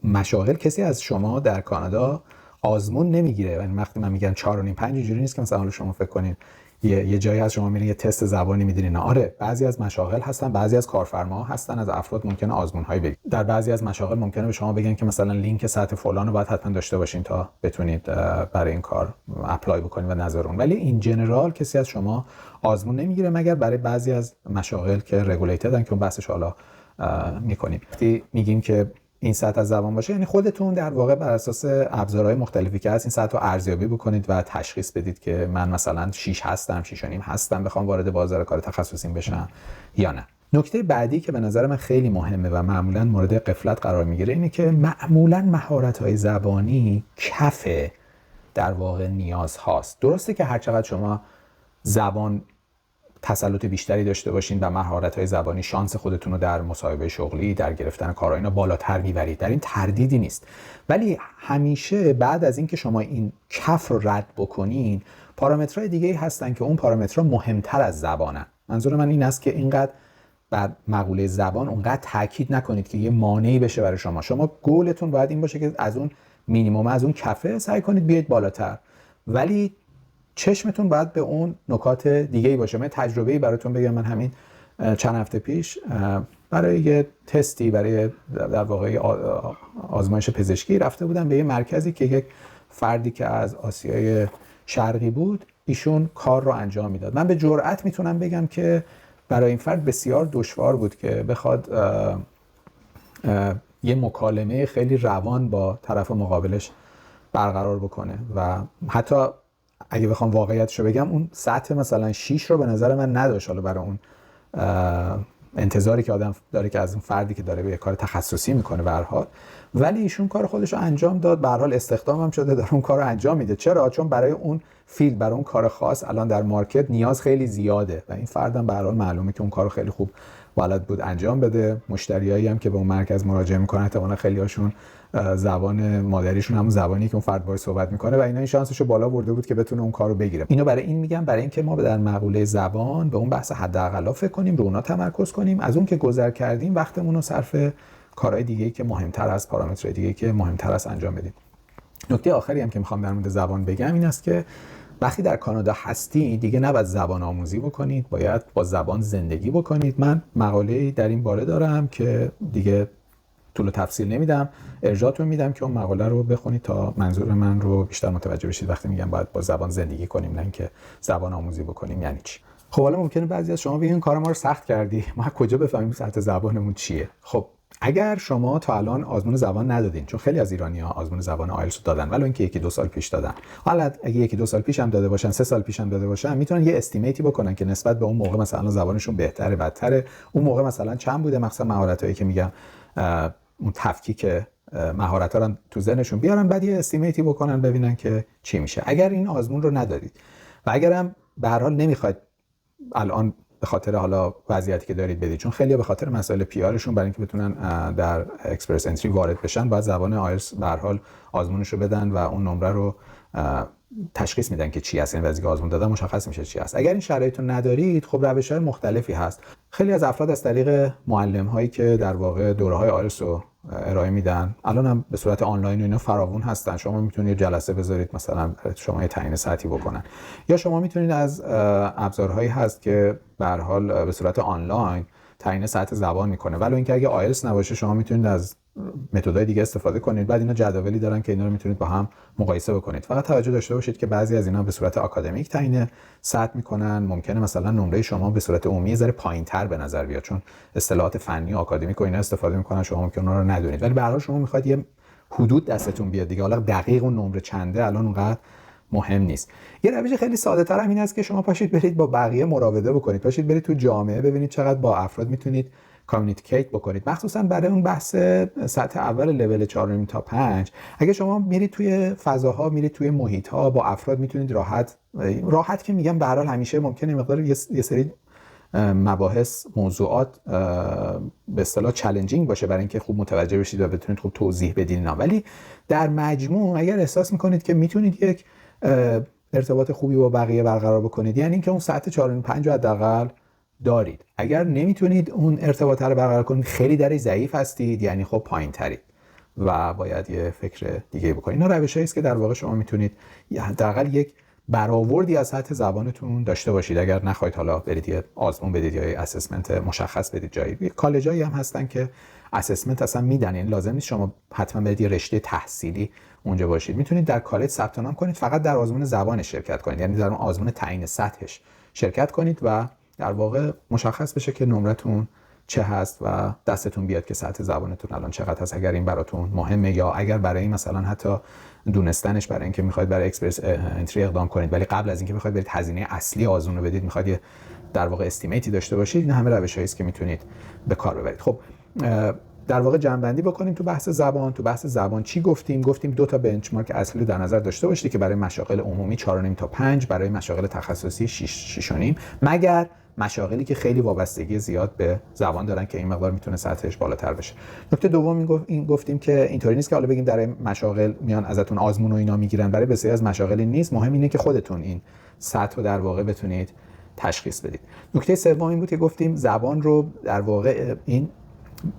[SPEAKER 1] مشاغل کسی از شما در کانادا آزمون نمیگیره. یعنی وقتی من میگم 4.5 5 اینجوری نیست که مثلا حالا شما فکر کنین یه جایی از شما میرین یه تست زبانی میدین. نه، آره، بعضی از مشاغل هستن، بعضی از کارفرماها هستن، از افراد ممکنه آزمون‌هایی بگیرن. در بعضی از مشاغل ممکنه به شما بگن که مثلا لینک سطح فلان رو باید حتما داشته باشین تا بتونید برای این کار اپلای بکنید و نظر اون. ولی این جنرال کسی از شما آزمون نمیگیره مگر برای بعضی از مشاغل که رگولیتدن که اون بحثش حالا میکنیم. وقتی میگیم که این سطح از زبان باشه، یعنی خودتون در واقع بر اساس ابزارهای مختلفی که هست این سطح رو ارزیابی بکنید و تشخیص بدید که من مثلا 6 هستم، 6.5 هستم، بخوام وارد بازار کار تخصصیم بشم یا نه. نکته بعدی که به نظر من خیلی مهمه و معمولا مورد غفلت قرار میگیره اینه که معمولا مهارت‌های زبانی کف در واقع نیاز هاست. درسته که هر چقدر شما زبان تسلط بیشتری داشته باشین و مهارت‌های زبانی شانس خودتون رو در مصاحبه شغلی، در گرفتن کارها اینا بالاتر میبرید، در این تردیدی نیست. ولی همیشه بعد از اینکه شما این کف رو رد بکنین، پارامترهای دیگه‌ای هستن که اون پارامترها مهمتر از زبانن. منظور من این است که اینقدر بر مقوله زبان اونقدر تاکید نکنید که یه مانعی بشه برای شما. شما گولتون باید این باشه که از اون مینیمم، از اون کفه سعی کنید بیاید بالاتر، ولی چشمتون باید به اون نکات دیگه‌ای باشه. من تجربه‌ای براتون بگم. من همین چند هفته پیش برای یه تستی، برای در واقع آزمایش پزشکی رفته بودم به یه مرکزی که یک فردی که از آسیای شرقی بود ایشون کار رو انجام میداد. من به جرئت میتونم بگم که برای این فرد بسیار دشوار بود که بخواد یه مکالمه خیلی روان با طرف مقابلش برقرار بکنه و حتی اگه بخوام واقعیتشو بگم اون سطح مثلا 6 رو به نظر من نداشت، حالا برای اون انتظاری که آدم داره که از اون فردی که داره به کار تخصصی میکنه به هر حال، ولی ایشون کار خودش رو انجام داد، به هر حال استخدام هم شده، داره اون کار رو انجام میده. چرا؟ چون برای اون فیلد، برای اون کار خاص الان در مارکت نیاز خیلی زیاده و این فردم به هر حال معلومه که اون کارو خیلی خوب بلد بود انجام بده. مشتریایی هم که به اون مرکز مراجعه میکنن احتمالاً خیلی هاشون زبان مادریشون همون زبانی که اون فرد باهاش صحبت میکنه و اینا این شانسشو بالا برده بود که بتونه اون کارو بگیره. اینو برای این میگم، برای اینکه ما در مقوله زبان به اون بحث حداقل فکر کنیم، رو اونا تمرکز کنیم، از اون که گذر کردیم وقتمون رو صرف کارهای دیگه‌ای که مهمتر از پارامترهای دیگه‌ای که مهمتر است انجام بدیم. نکته آخری هم که میخوام در مورد زبان بگم این است که وقتی در کانادا هستی دیگه نباید زبان آموزی بکنید، باید با زبان زندگی بکنید. من مقاله‌ای در این باره دارم که دیگه طول و تفصیل نمیدم، ارجاعتون میدم که اون مقاله رو بخونید تا منظور من رو بیشتر متوجه بشید وقتی میگم باید با زبان زندگی کنیم، نه اینکه زبان آموزی بکنیم یعنی چی. خب حالا ممکنه بعضی از شما بگین کار ما رو سخت کردی، ما کجا بفهمیم سطح زبانمون چیه؟ خب اگر شما تا الان آزمون زبان ندادین، چون خیلی از ایرانی‌ها آزمون زبان آیلتس دادن ولو اینکه 1-2 سال پیش دادن، حالا اگه 1-2 سال پیش هم داده باشن، 3 سال پیش هم داده باشن، میتونن یه استیمیتی بکنن که نسبت به اون موقع مثلا زبانشون بهتره بدتره، اون موقع مثلا چند بوده، مثلا مهارتایی که میگم اون تفکیک مهارت‌ها رو تو ذهنشون بیارن، بعد یه استیمیتی بکنن ببینن که چی میشه. اگر این آزمون رو ندادید و اگرم به هر حال نمیخواید الان به خاطر حالا وضعیتی که دارید بدید، چون خیلی‌ها به خاطر مسائل پی‌آرشون برای اینکه بتونن در اکسپرس انتری وارد بشن باید زبان آیلتس به هر حال آزمونش رو بدن و اون نمره رو تشخیص میدن که چی هست، این وضعی که آزمون دادن مشخص میشه چی هست. اگر این شرایط رو ندارید خب روش‌های مختلفی هست. خیلی از افراد از طریق معلم‌هایی که در واقع دوره‌های آیلتس رو ارائه میدن، الان هم به صورت آنلاین و اینا فراوون هستن. شما میتونید جلسه بذارید مثلا شما یه تعیین ساعتی بکنن، یا شما میتونید از ابزارهایی هست که به هر حال به صورت آنلاین تعیین ساعت زبان میکنه. ولی اینکه اگه آیلتس نباشه شما میتونید از متدهای دیگه استفاده کنید. بعد اینا جدولی دارن که اینا رو میتونید با هم مقایسه بکنید. فقط توجه داشته باشید که بعضی از اینا به صورت آکادمیک تعیین ساعت میکنن. ممکنه مثلا نمره شما به صورت عمومی ذره پایینتر به نظر بیاد، چون اصطلاحات فنی و آکادمیک و اینا استفاده میکنن، شما ممکنه اونا رو ندونید. ولی به هر حال شما میخواید یه حدود دستتون بیاد دیگه. حالا دقیق اون نمره چنده الان اونقدر مهم نیست. یه روش خیلی ساده تر هم این است که شما پاشید برید با بقیه مراوده بکنید، پاشید برید تو جامعه ببینید چقدر با افراد میتونید کامیونیکیت بکنید، مخصوصا برای اون بحث سطح اول لول 4.5 تا 5. اگه شما میرید توی فضاها، میرید توی محیط‌ها با افراد، میتونید راحت که میگم به هر حال همیشه ممکنه مقدار یه سری مباحث، موضوعات به اصطلاح چالنجینگ باشه برای اینکه خوب متوجه بشید و بتونید خوب توضیح بدین اینا. ولی در مجموع اگر احساس میکنید که میتونید یک ارتباط خوبی با بقیه برقرار بکنید، یعنی اینکه اون سطح 4.5 رو حداقل دارید. اگر نمیتونید اون ارتباط رو برقرار کنید، خیلی درش ضعیف هستید، یعنی خب پایین‌ترید و باید یه فکر دیگه بکنید. اینا روشایی است که در واقع شما میتونید حداقل یک برآوردی از سطح زبانتون داشته باشید. اگر نخواهید حالا برید یه آزمون بدید یا یه اسسمنت مشخص بدید جایی. کالجایی هم هستن که اسسمنت اصلا میدن، یعنی لازم نیست شما حتما برید یه رشته تحصیلی اونجا باشید. میتونید در کالج ثبت نام کنید، فقط در آزمون زبان شرکت کنید، یعنی در اون آزمون تعیین سطحش شرکت کنید و در واقع مشخص بشه که نمرتون چه هست و دستتون بیاد که سطح زبانتون الان چقدر هست، اگر این براتون مهمه، یا اگر برای مثلا حتی دونستنش برای اینکه میخواید برای اکسپرس انتری اقدام کنید ولی قبل از اینکه بخواید برید هزینه اصلی آزمون رو بدید میخواید یه در واقع استیمیتی داشته باشید. این همه روشایی است که میتونید به کار ببرید. خب در واقع جمع‌بندی بکنیم تو بحث زبان. تو بحث زبان چی گفتیم؟ گفتیم دو تا بنچمارک اصلی در نظر داشته باشید که برای مشاغل عمومی 4.5 تا 5، برای مشاغل تخصصی 6.5، مگر مشاغلی که خیلی وابستگی زیاد به زبان دارن که این مقدار میتونه سطحش بالاتر بشه. نکته دوم این گفتیم که اینطوری نیست که حالا بگیم در مشاغل میان ازتون آزمون و اینا میگیرن، برای بسیاری از مشاغل نیست. مهم اینه که خودتون این سطح رو در واقع بتونید تشخیص بدید. نکته سوم این بود که گفتیم زبان رو در واقع این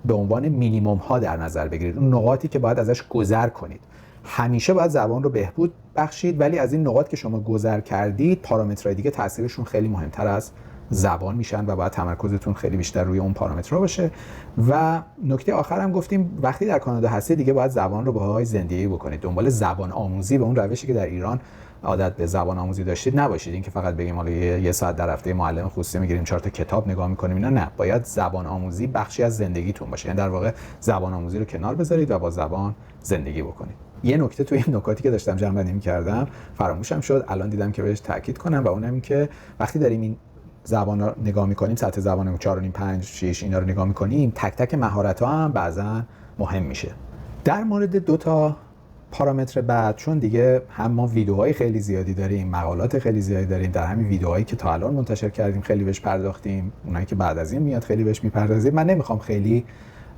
[SPEAKER 1] به عنوان مینیمم ها در نظر بگیرید، اون نقاطی که باید ازش گذر کنید. همیشه باید زبان رو بهبود بخشید، ولی از این نقاط که شما گذر کردید پارامترهای دیگه تاثیرشون خیلی مهمتر از زبان میشن و باید تمرکزتون خیلی بیشتر روی اون پارامترها باشه. و نکته آخر هم گفتیم وقتی در کانادا هستید دیگه باید زبان رو باهاش زندگی بکنید. دنبال زبان آموزی به اون روشی که در ایران عادت به زبان آموزی داشتید نباشید، اینکه فقط بگیم حالا یه ساعت در هفته معلم خصوصی میگیریم 4 تا کتاب نگاه میکنیم اینا، نه. باید زبان آموزی بخشی از زندگیتون باشه، یعنی در واقع زبان آموزی رو کنار بذارید و با زبان زندگی بکنید. یه نکته تو این نکاتی که داشتم جمع‌بندی می‌کردم فراموشم شد، الان دیدم که بهش تاکید کنم، و اونم این که وقتی داریم این زبان رو نگاه می‌کنیم، سطح زبان 4.5 5 6 اینا رو نگاه می‌کنیم، تک تک مهارت‌ها هم بعضا مهم میشه. در مورد دو تا پارامتر بعد، چون دیگه هم ما ویدیوهای خیلی زیادی داریم، مقالات خیلی زیادی داریم، در همین ویدیوهایی که تا الان منتشر کردیم خیلی بهش پرداختیم، اونایی که بعد از این میاد خیلی بهش میپردازیم. من نمیخوام خیلی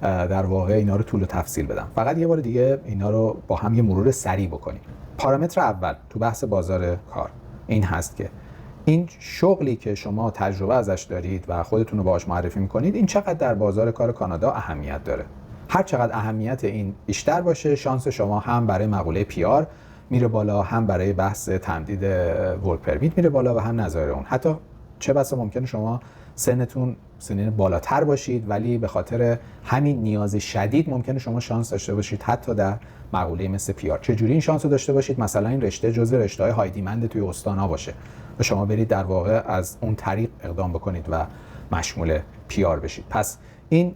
[SPEAKER 1] در واقع اینا رو طول و تفصیل بدم، فقط یه بار دیگه اینا رو با هم یه مرور سریع بکنیم. پارامتر اول تو بحث بازار کار این هست که این شغلی که شما تجربه ازش دارید و خودتون رو باهاش معرفی میکنید، این چقدر در بازار کار کانادا اهمیت داره. هر چقدر اهمیت این بیشتر باشه، شانس شما هم برای مقوله PR میره بالا، هم برای بحث تمدید ورک پرمیت میره بالا و هم نظایر اون. حتی چه بسا ممکنه شما سنتون سنین بالاتر باشید ولی به خاطر همین نیاز شدید ممکنه شما شانس داشته باشید حتی در مقوله مثل PR. چجوری این شانس رو داشته باشید؟ مثلا این رشته جزء رشته‌های های دیمند توی استان‌ها باشه و شما برید در واقع از اون طریق اقدام بکنید و مشمول PR بشید. پس این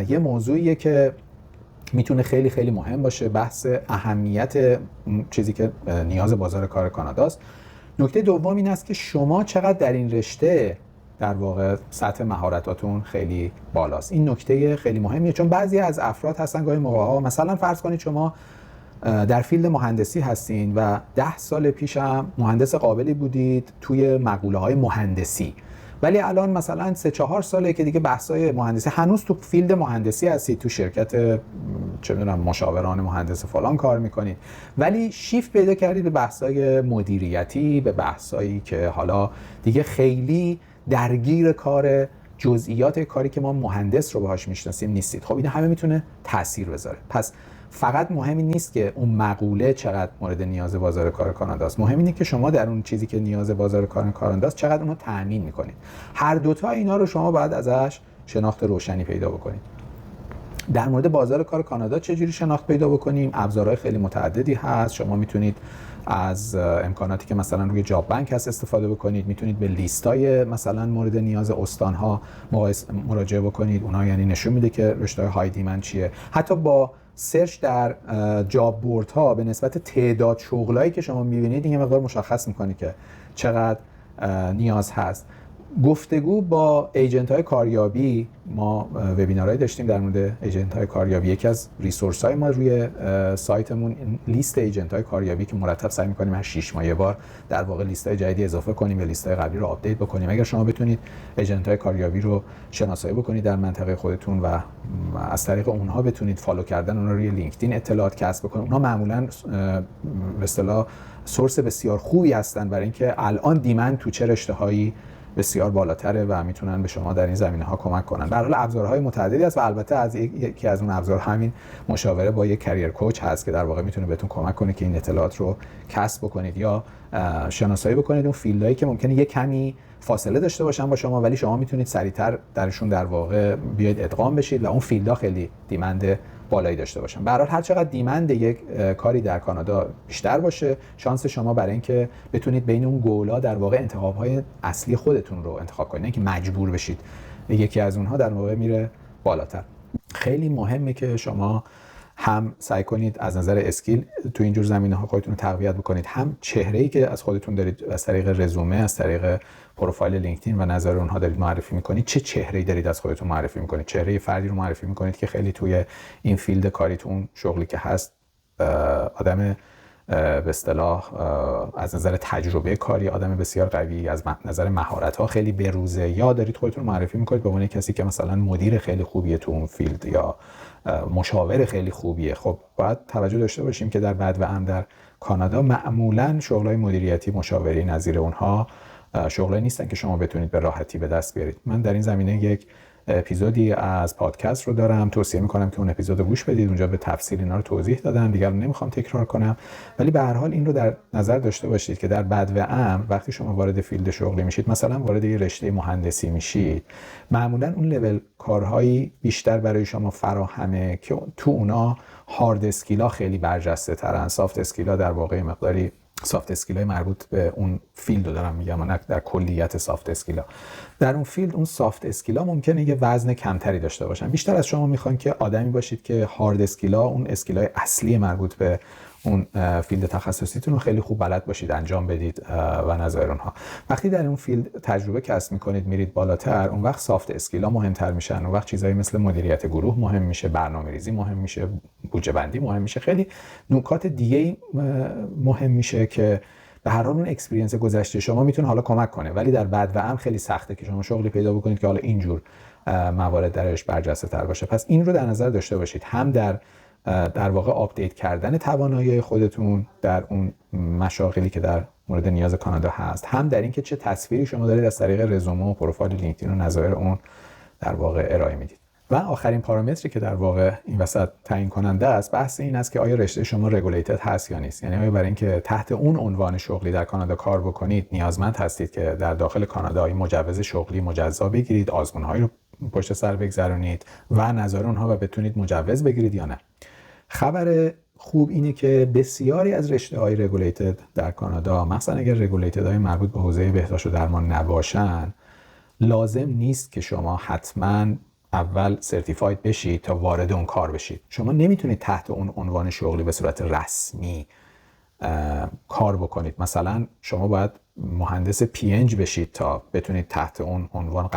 [SPEAKER 1] یه موضوعیه که میتونه خیلی خیلی مهم باشه، بحث اهمیت چیزی که نیاز بازار کار کاناداست. نکته دوم این است که شما چقدر در این رشته در واقع سطح مهارتاتون خیلی بالاست. این نکته خیلی مهمیه، چون بعضی از افراد هستن گاهی موقع‌ها، مثلا فرض کنید شما در فیلد مهندسی هستین و 10 سال پیش هم مهندس قابلی بودید توی مقوله‌های مهندسی، ولی الان مثلا 3-4 ساله که دیگه بحث‌های مهندسی، هنوز تو فیلد مهندسی هستید، تو شرکت چه می‌دونم مشاوران مهندس فلان کار می‌کنید، ولی شیفت پیدا کردید به بحث‌های مدیریتی، به بحث‌هایی که حالا دیگه خیلی درگیر کار جزئیات کاری که ما مهندس رو باهاش میشناسیم نیستید. خب این همه میتونه تاثیر بذاره. پس فقط مهم این نیست که اون مقوله چقدر مورد نیاز بازار کار کانادا است، مهم اینه که شما در اون چیزی که نیاز بازار کار کانادا است چقدر اونو تأمین میکنید. هر دوتا اینا رو شما باید ازش شناخت روشنی پیدا بکنید. در مورد بازار کار کانادا چجوری شناخت پیدا بکنیم؟ ابزارهای خیلی متعددی هست. شما میتونید از امکاناتی که مثلا روی جاب بانک هست استفاده بکنید، میتونید به لیستای مثلا مورد نیاز استان‌ها مراجعه بکنید، اونها یعنی نشون میده که رشته‌های های دیمند چیه. حتی با سرچ در جاب بوردها به نسبت تعداد شغلایی که شما میبینید این مقدار مشخص میکنه که چقدر نیاز هست. گفتگو با ایجنت‌های کاریابی، ما وبینارهایی داشتیم در مورد ایجنت‌های کاریابی. یکی از ریسورس‌های ما روی سایتمون لیست ایجنت‌های کاریابی که مرتب سعی می‌کنیم هر 6 ماه یه بار در واقع لیست‌های جدیدی اضافه کنیم یا لیست‌های قبلی رو آپدیت بکنیم. اگر شما بتونید ایجنت‌های کاریابی رو شناسایی بکنید در منطقه خودتون و از طریق اونها بتونید فالو کردن اونها روی لینکدین اطلاعات کسب بکنید، اونها معمولاً به اصطلاح سورس بسیار خوبی هستن برای اینکه الان دیمند تو چه رشته‌هایی بسیار بالاتره و میتونن به شما در این زمینه‌ها کمک کنن. به هر حال ابزارهای متعددی هست و البته از یکی از اون ابزار همین مشاوره با یک کریر کوچ هست که در واقع میتونه بهتون کمک کنه که این اطلاعات رو کسب بکنید یا شناسایی بکنید اون فیلدهایی که ممکنه یک کمی فاصله داشته باشن با شما، ولی شما میتونید سریعتر درشون در واقع بیاید ادغام بشید و اون فیلدها خیلی دیمند بالایی داشته باشن. به هر حال هر چقدر دیمند یک کاری در کانادا بیشتر باشه، شانس شما برای اینکه بتونید بین اون گولا در واقع انتخاب‌های اصلی خودتون رو انتخاب کنید، نه که مجبور بشید یکی از اونها در واقع میره بالاتر. خیلی مهمه که شما هم سعی کنید از نظر اسکیل تو اینجور زمینه‌ها خودتون رو تقویت بکنید، هم چهره‌ای که از خودتون دارید از طریق رزومه، از طریق پروفایل لینکدین و نظر اونها دارید معرفی می‌کنید، چه چهره‌ای دارید از خودتون معرفی می‌کنید. چهره فردی رو معرفی می‌کنید که خیلی توی این فیلد کاریتون شغلی که هست آدم به اصطلاح از نظر تجربه کاری آدم بسیار قوی، از نظر مهارت‌ها خیلی بروزه، یا دارید خودتون معرفی می‌کنید به عنوان کسی که مثلا مدیر خیلی خوبیه تو اون فیلد یا مشاور خیلی خوبیه. خب باید توجه داشته باشیم که در بعد و ام در کانادا معمولاً شغلای مدیریتی مشاوری نظیر اونها شغلایی نیستن که شما بتونید به راحتی به دست بیارید. من در این زمینه یک اپیزودی از پادکست رو دارم، توصیه میکنم که اون اپیزود رو گوش بدید، اونجا به تفصیل اینا رو توضیح دادم، دیگر نمیخوام تکرار کنم. ولی به هر حال این رو در نظر داشته باشید که در بعد و ام وقتی شما وارد فیلد شغلی میشید، مثلا وارد یه رشته مهندسی میشید، معمولا اون لول کارهایی بیشتر برای شما فراهمه که تو اونا هارد اسکیلا خیلی برجسته ترن. سافت اسکیلا در واقع مقداری سافت اسکیلای مربوط به اون فیلد رو دارم میگم، نه در کلیت سافت اسکیلا. در اون فیلد اون سافت اسکیلا ممکنه یه وزن کمتری داشته باشن. بیشتر از شما میخوان که آدمی باشید که هارد اسکیلا، اون اسکیلای اصلی مربوط به اون فیلد تخصصیتون رو خیلی خوب بلد باشید انجام بدید و نظایر اونها. وقتی در اون فیلد تجربه کسب میکنید میرید بالاتر، اون وقت سافت اسکیلا مهمتر میشن. اون وقت چیزایی مثل مدیریت گروه مهم میشه، برنامه‌ریزی مهم میشه، بودجه بندی مهم میشه، خیلی نکات دیگه مهم میشه که به هر حال اون اکسپریانس گذشته شما میتونه حالا کمک کنه، ولی در بعد و ام خیلی سخته که شما شغلی پیدا بکنید که حالا اینجور موارد درش برجسته تر باشه. پس این رو در نظر داشته باشید، هم در واقع آپدیت کردن توانایی خودتون در اون مشاغلی که در مورد نیاز کانادا هست، هم در اینکه چه تصویری شما دارید از طریق رزومه و پروفایل لینکدین و نظایر اون در واقع ارائه میدید. و آخرین پارامتری که در واقع این وسط تعیین کننده است، بحث این است که آیا رشته شما رگولیتد هست یا نیست. یعنی آیا برای اینکه تحت اون عنوان شغلی در کانادا کار بکنید نیازمند هستید که در داخل کانادا مجوز شغلی مجزا بگیرید، آزمون‌هایی رو پشت سر بگذرونید و نظر اونها و بتونید مجوز بگیرید یا نه. خبر خوب اینه که بسیاری از رشته‌های رگولیتد در کانادا، مثلا اگر رگولیتدهای مربوط به حوزه بهداشت و درمان نباشن، لازم نیست که شما حتما اول سرتیفاید بشید تا وارد اون کار بشید. شما نمیتونید تحت اون عنوان شغلی به صورت رسمی کار بکنید. مثلا شما باید مهندس PNG بشید تا بتونید تحت اون عنوان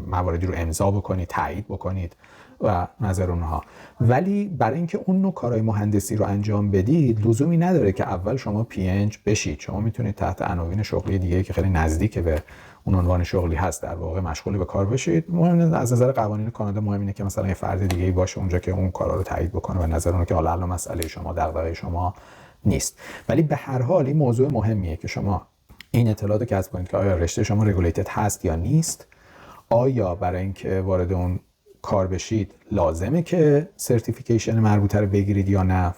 [SPEAKER 1] مواردی رو امضا بکنید، تایید بکنید و نظر اونها. ولی برای اینکه اون نوع کارهای مهندسی رو انجام بدید لزومی نداره که اول شما PNG بشید. شما میتونید تحت عناوین شغلی دیگه که خیلی نزدیک به اون عنوان شغلی هست در واقع مشغول به کار بشید. مهم از نظر قوانین کانادا مهم اینه که مثلا یه فرد دیگه‌ای باشه اونجا که اون کارا رو تایید بکنه و نظر اون که حالا الان مسئله شما، دغدغه شما نیست. ولی به هر حال این موضوع مهمیه که شما این اطلاعات رو کسب کنید که آیا رشته شما رگولیتد هست یا نیست. آیا برای اینکه وارد اون کار بشید لازمه که سرتیفیکیشن مربوطه رو بگیرید یا نه.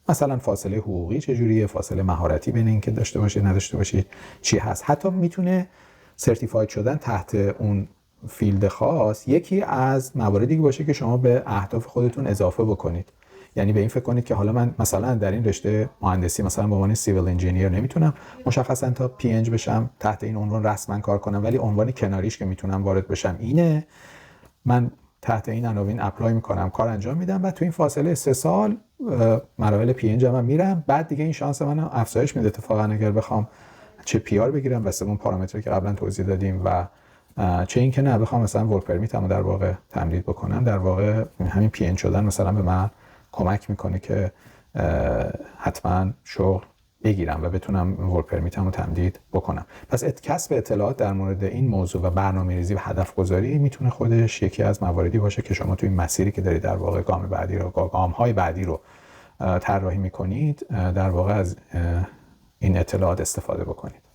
[SPEAKER 1] مثلا فاصله حقوقی چجوریه، فاصله مهارتی بین این که داشته باشید نداشته باشید چی هست. حتی میتونه سرتیفاید شدن تحت اون فیلد خاص یکی از مواردی باشه که شما به اهداف خودتون اضافه بکنید. یعنی به این فکر کنید که حالا من مثلا در این رشته مهندسی مثلا به عنوان سیویل انجینیر نمیتونم مشخصا تا PNG بشم، تحت این عنوان رسما کار کنم، ولی عنوان کناریش که میتونم وارد بشم اینه. من تحت این عناوین اپلای میکنم، کار انجام میدم و تو این فاصله 3 سال مراحل PNG هم میرم. بعد دیگه این شانس من افزایش میده اتفاقا اگر بخوام چه PR بگیرم واسه اون پارامتری که قبلا توضیح دادیم و چه اینکه نه بخوام مثلا ورک پرمیتمو در واقع تمدید بکنم. در واقع همین PN شدن مثلا به من کمک میکنه که حتما شغل بگیرم و بتونم ورک پرمیتمو تمدید بکنم. پس کسب اطلاعات در مورد این موضوع و برنامه‌ریزی و هدف گذاری میتونه خودش یکی از مواردی باشه که شما تو این مسیری که دارید در واقع گام‌های بعدی رو طراحی میکنید در واقع از این اطلاعات استفاده بکنید.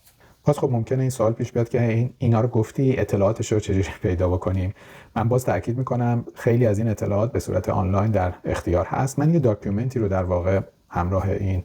[SPEAKER 1] پس خب ممکنه این سوال پیش بیاد که اینا رو گفتی، اطلاعاتش رو چجوری پیدا بکنیم؟ من باز تاکید میکنم خیلی از این اطلاعات به صورت آنلاین در اختیار هست. من یه داکیومنتی رو در واقع همراه این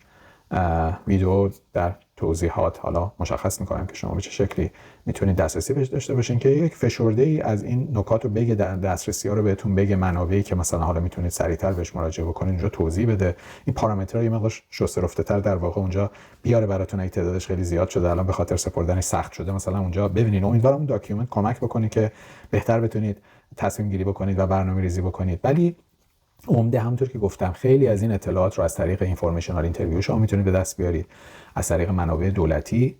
[SPEAKER 1] ویدیو در توضیحات حالا مشخص میکنم که شما به چه شکلی میتونید دسترسی بهش داشته باشین که یک فشرده‌ای از این نکات رو بگه، در دسترسی‌ها رو بهتون بگه، منابعی که مثلا حالا میتونید سریعتر بهش مراجعه بکنید اونجا توضیح بده. این پارامترها یه مقدار شسته رفته‌تر در واقع اونجا بیاره براتون. اگه تعدادش خیلی زیاد شده الان به خاطر سپردنش سخت شده مثلا اونجا ببینید. امیدوارم اون داکیومنت کمک بکنه که بهتر بتونید تصمیم گیری بکنید و برنامه‌ریزی بکنید. ولی عمده همونطور که گفتم خیلی از این اطلاعات رو از طریق اینفورمیشنال اینترویو شما میتونید به دست بیارید، از طریق منابع دولتی،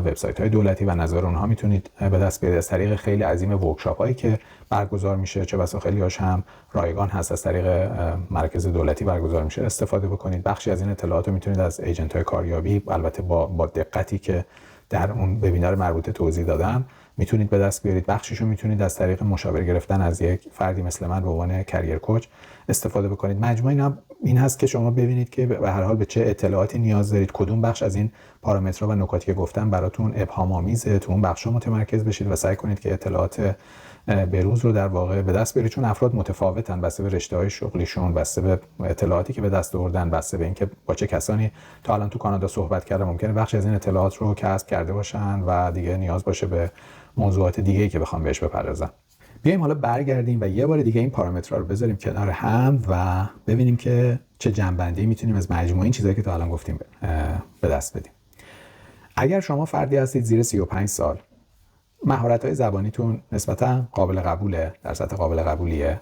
[SPEAKER 1] وبسایت‌های دولتی و نظر اونها میتونید به دست بیارید، از طریق خیلی عظیم ورکشاپ‌هایی که برگزار میشه، چه بسا خیلی‌هاش هم رایگان هست، از طریق مرکز دولتی برگزار میشه استفاده بکنید. بخشی از این اطلاعات رو میتونید از ایجنت‌های کاریابی، البته با دقتی که در اون وبینار مربوطه توضیح دادم، میتونید به دست بیارید. بخشیشو میتونید از طریق مشاوره گرفتن از یک فردی مثل من به عنوان کریر کوچ استفاده بکنید. مجموع این هست که شما ببینید که به هر حال به چه اطلاعاتی نیاز دارید، کدوم بخش از این پارامترها و نکاتی که گفتم براتون ابهام آمیزه، تو اون بخشا متمرکز بشید و سعی کنید که اطلاعات بروز رو در واقع به دست بیارید. چون افراد متفاوتن بسته به رشته‌های شغلیشون، بسته به اطلاعاتی که به دست آوردن، بسته به اینکه با چه کسانی تا الان تو کانادا صحبت کردن، ممکنه بخشی از این اطلاعات رو کسب کرده باشن و دیگه نیاز باشه به موضوعات دیگه‌ای که بخوام بهش بپردازم. بیایم حالا برگردیم و یه بار دیگه این پارامترها رو بذاریم کنار هم و ببینیم که چه جنبندی میتونیم از مجموعه این چیزایی که تا الان گفتیم به دست بدیم. اگر شما فردی هستید زیر 35 سال، مهارت‌های زبانیتون نسبتاً قابل قبوله، در سطح قابل قبولیه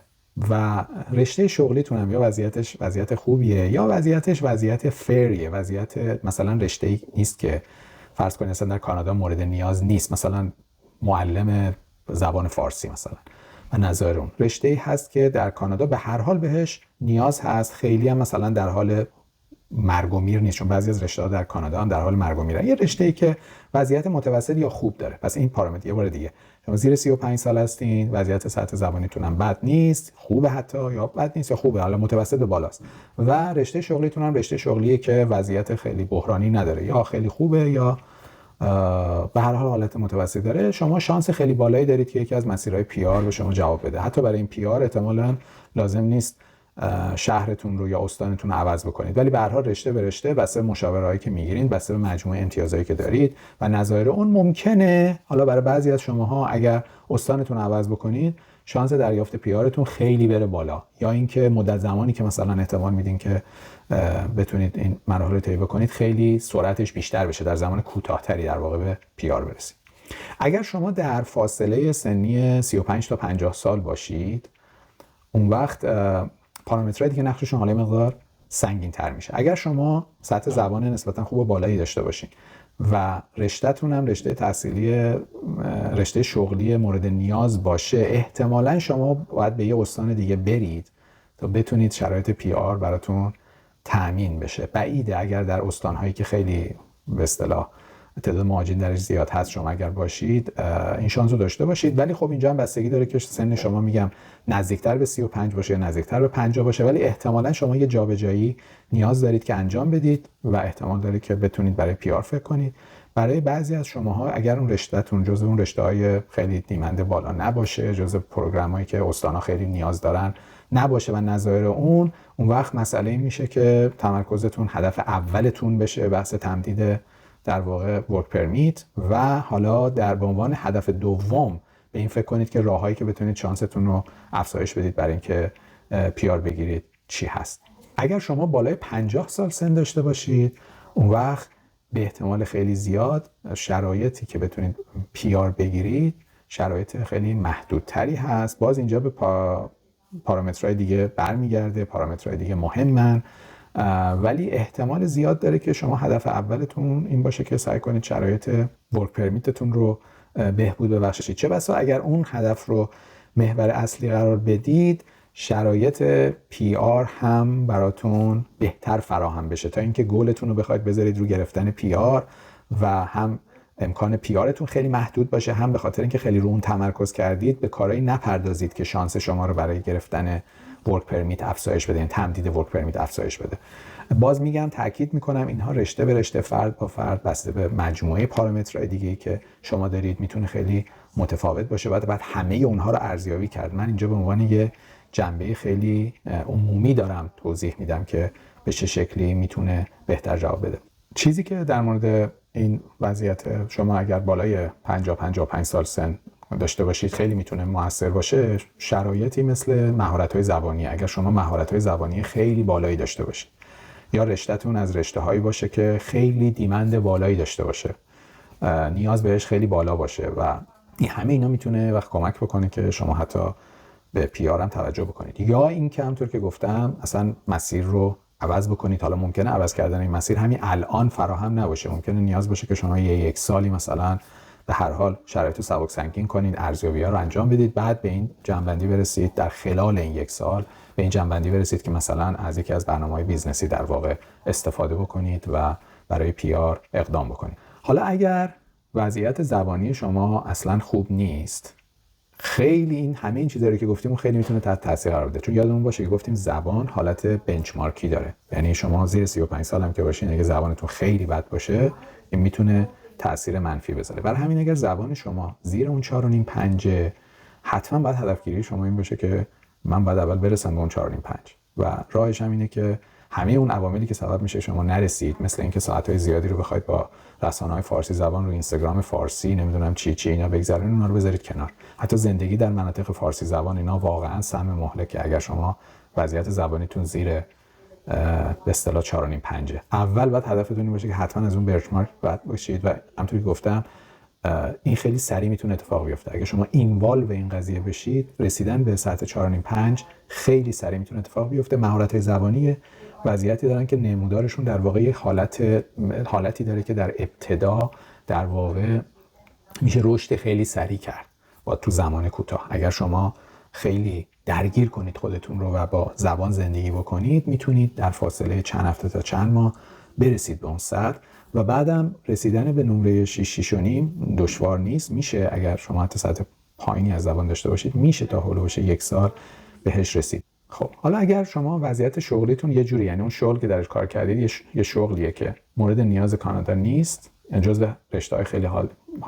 [SPEAKER 1] و رشته شغلیتون هم یا وضعیتش وضعیت خوبیه یا وضعیتش وضعیت فریه، وضعیت مثلا رشته‌ای نیست که فرض کنید مثلا در کانادا مورد نیاز نیست، مثلا معلم زبان فارسی مثلا و نظر اون رشته‌ای هست که در کانادا به هر حال بهش نیاز هست، خیلی هم مثلا در حال مرگ و میر نیست، چون بعضی از رشته‌ها در کانادا هم در حال مرگ و میرن. یه رشته‌ای که وضعیت متوسط یا خوب داره. پس این پارامتر یه بار دیگه، شما زیر 35 سال هستین، وضعیت سطح زبانیتون هم بد نیست، خوبه حتی یا بد نیست یا خوبه، حالا متوسط به بالاست و رشته شغلیتون هم رشته شغلیه که وضعیت خیلی بحرانی نداره، یا خیلی خوبه یا به هر حال حالت متوسط داره. شما شانس خیلی بالایی دارید که یکی از مسیرهای PR به شما جواب بده. حتی برای این PR احتمالاً لازم نیست شهرتون رو یا استانتون رو عوض بکنید، ولی به هر حال رشته به رشته بسته به مشاورهایی که میگیرید، بسته به مجموعه امتیازایی که دارید و نظایر اون، ممکنه حالا برای بعضی از شماها اگر استانتون رو عوض بکنید شانس دریافت پیارتون خیلی بره بالا، یا اینکه مدت زمانی که مثلا احتمال میدین که بتونید این مراحل رو طی بکنید خیلی سرعتش بیشتر بشه، در زمان کوتاه‌تری در واقع به پیار برسید. اگر شما در فاصله سنی 35 تا 50 سال باشید، اون وقت پارامترهایی که نقششون حالا مقدار سنگین تر میشه. اگر شما سطح زبان نسبتا خوب و بالایی داشته باشین و رشته‌تون هم رشته تحصیلی رشته شغلی مورد نیاز باشه، احتمالاً شما باید به یه استان دیگه برید تا بتونید شرایط پی آر براتون تأمین بشه. بعیده اگر در استان‌هایی که خیلی به اصطلاح تعداد مهاجرین درش زیاد هست شما اگر باشید این شانس رو داشته باشید. ولی خب اینجا هم بستگی داره که سن شما میگم نزدیکتر به 35 باشه یا نزدیکتر به 50 باشه، ولی احتمالاً شما یه جابجایی نیاز دارید که انجام بدید و احتمال داره که بتونید برای پی آر فکر کنید. برای بعضی از شماها اگر اون رشته‌تون جزو اون رشته‌های خیلی دیمند بالا نباشه، جزو پروگرامایی که استان‌ها خیلی نیاز دارن نباشه و نظایر اون وقت مسئله این میشه که تمرکزتون هدف اولتون بشه بحث تمدید در واقع ورک پرمیت و حالا به عنوان هدف دوم به این فکر کنید که راههایی که بتونید شانستون رو افزایش بدید برای اینکه پی آر بگیرید چی هست. اگر شما بالای 50 سال سن داشته باشید اون وقت به احتمال خیلی زیاد شرایطی که بتونید پی آر بگیرید شرایط خیلی محدودتری هست. باز اینجا به پارامترهای دیگه برمیگرده، پارامترهای دیگه مهمن، ولی احتمال زیاد داره که شما هدف اولتون این باشه که سعی کنید شرایط ورک پرمیتتون رو بهبود ببخشید. چه بسا اگر اون هدف رو محور اصلی قرار بدید شرایط پی آر هم براتون بهتر فراهم بشه تا اینکه گولتون رو بخواید بذارید رو گرفتن پی آر و هم امکان پی آرتون خیلی محدود باشه، هم به خاطر اینکه خیلی رو اون تمرکز کردید به کارهایی نپردازید که شانس شما رو برای گرفتن ورک پرمیت افزایش بده، تمدید ورک پرمیت افزایش بده. باز میگم تاکید میکنم اینها رشته به رشته، فرد با فرد، بسته به مجموعه پارامترهای دیگه‌ای که شما دارید میتونه خیلی متفاوت باشه. بعد همه اونها رو ارزیابی کرد. من اینجا به عنوان یه جنبه خیلی عمومی دارم توضیح میدم که به چه شکلی میتونه بهتر جواب بده. چیزی که در مورد این وضعیت شما اگر بالای 50-55 سال سن داشته باشید خیلی میتونه موثر باشه، شرایطی مثل مهارت‌های زبانی. اگر شما مهارت‌های زبانی خیلی بالایی داشته باشید یا رشته‌تون از رشته‌هایی باشه که خیلی دیمند بالایی داشته باشه، نیاز بهش خیلی بالا باشه و این همه اینا میتونه وقت کمک بکنه که شما حتی به پی آر هم توجه بکنید، یا اینکه همونطور که گفتم اصلا مسیر رو عوض بکنید. حالا ممکنه عوض کردن این مسیر همین الان فراهم نباشه، ممکنه نیاز باشه که شما یک سالی مثلا به هر حال شرایط رو سبک سنگین کنید، ارزیابی‌ها رو انجام بدید، بعد به این جنبندی برسید در خلال این یک سال به این جنبندی برسید که مثلا از یکی از برنامه‌های بیزنسی در واقع استفاده بکنید و برای پی آر اقدام بکنید. حالا اگر وضعیت زبانی شما اصلا خوب نیست، خیلی این همه این چیزایی که گفتیم خیلی میتونه تحت تاثیر قرار بده. چون یادمون باشه که گفتیم زبان حالت بنچمارکی داره، یعنی شما زیر 35 سال هم که باشین اگه زبانتون خیلی بد باشه این میتونه تاثیر منفی بذاره. برای همین اگر زبان شما زیر اون 4.5-5 حتما باید هدفگیری شما این باشه که من باید اول برسم به اون 4.5 و راهش هم اینه که همه اون عواملی که سبب میشه شما نرسید، مثل اینکه ساعت‌های زیادی رو بخواید با رسانه‌های فارسی زبان رو اینستاگرام فارسی نمیدونم چی اینا بگذرونید، اونا رو بذارید کنار. حتی زندگی در مناطق فارسی زبان اینا واقعا سم مهلکه. اگر شما وضعیت زبانیتون زیر به اصطلاح 4.5 اول باید هدفتون این باشه که حتما از اون بنچمارک رد باشید و همونطوری که گفتم این خیلی سریع میتونه اتفاق بیفته. اگه شما اینوالو به این قضیه بشید رسیدن به سطح 4.5 خیلی سریع میتونه اتفاق بیفته. مهارت‌های زبانی وضعیتی دارن که نمودارشون در واقع یک حالتی داره که در ابتدا در واقع میشه رشد خیلی سریع کرد با تو زمان کوتاه. اگر شما خیلی درگیر کنید خودتون رو و با زبان زندگی بکنید میتونید در فاصله چند هفته تا چند ماه برسید به اون سطح و بعدم رسیدن به نمره 6.5 دشوار نیست. میشه اگر شما حتی سطح پایینی از زبان داشته باشید میشه تا هولوش یک سال بهش رسید. خب حالا اگر شما وضعیت شغلیتون یه جوری، یعنی اون شغل که درش کار کردید یه شغلیه که مورد نیاز کانادا نیست، یعنی جزو رشته‌های خیلی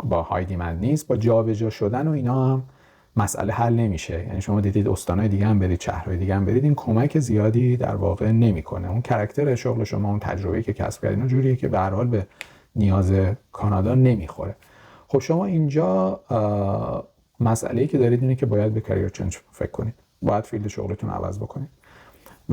[SPEAKER 1] با های دیمند نیست، با جابجا شدن و اینا هم مسئله حل نمیشه. یعنی شما دیدید استان‌های دیگه هم برید، شهرهای دیگه هم برید، این کمک زیادی در واقع نمیکنه. اون کاراکتر شغل شما، اون تجربه‌ای که کسب کردین اون جوریه که به هر حال به نیاز کانادا نمیخوره. خب شما اینجا مسئله‌ای که دارید اینه که باید به کاریر چنج فکر کنید. باید فیلد شغلتون عوض بکنید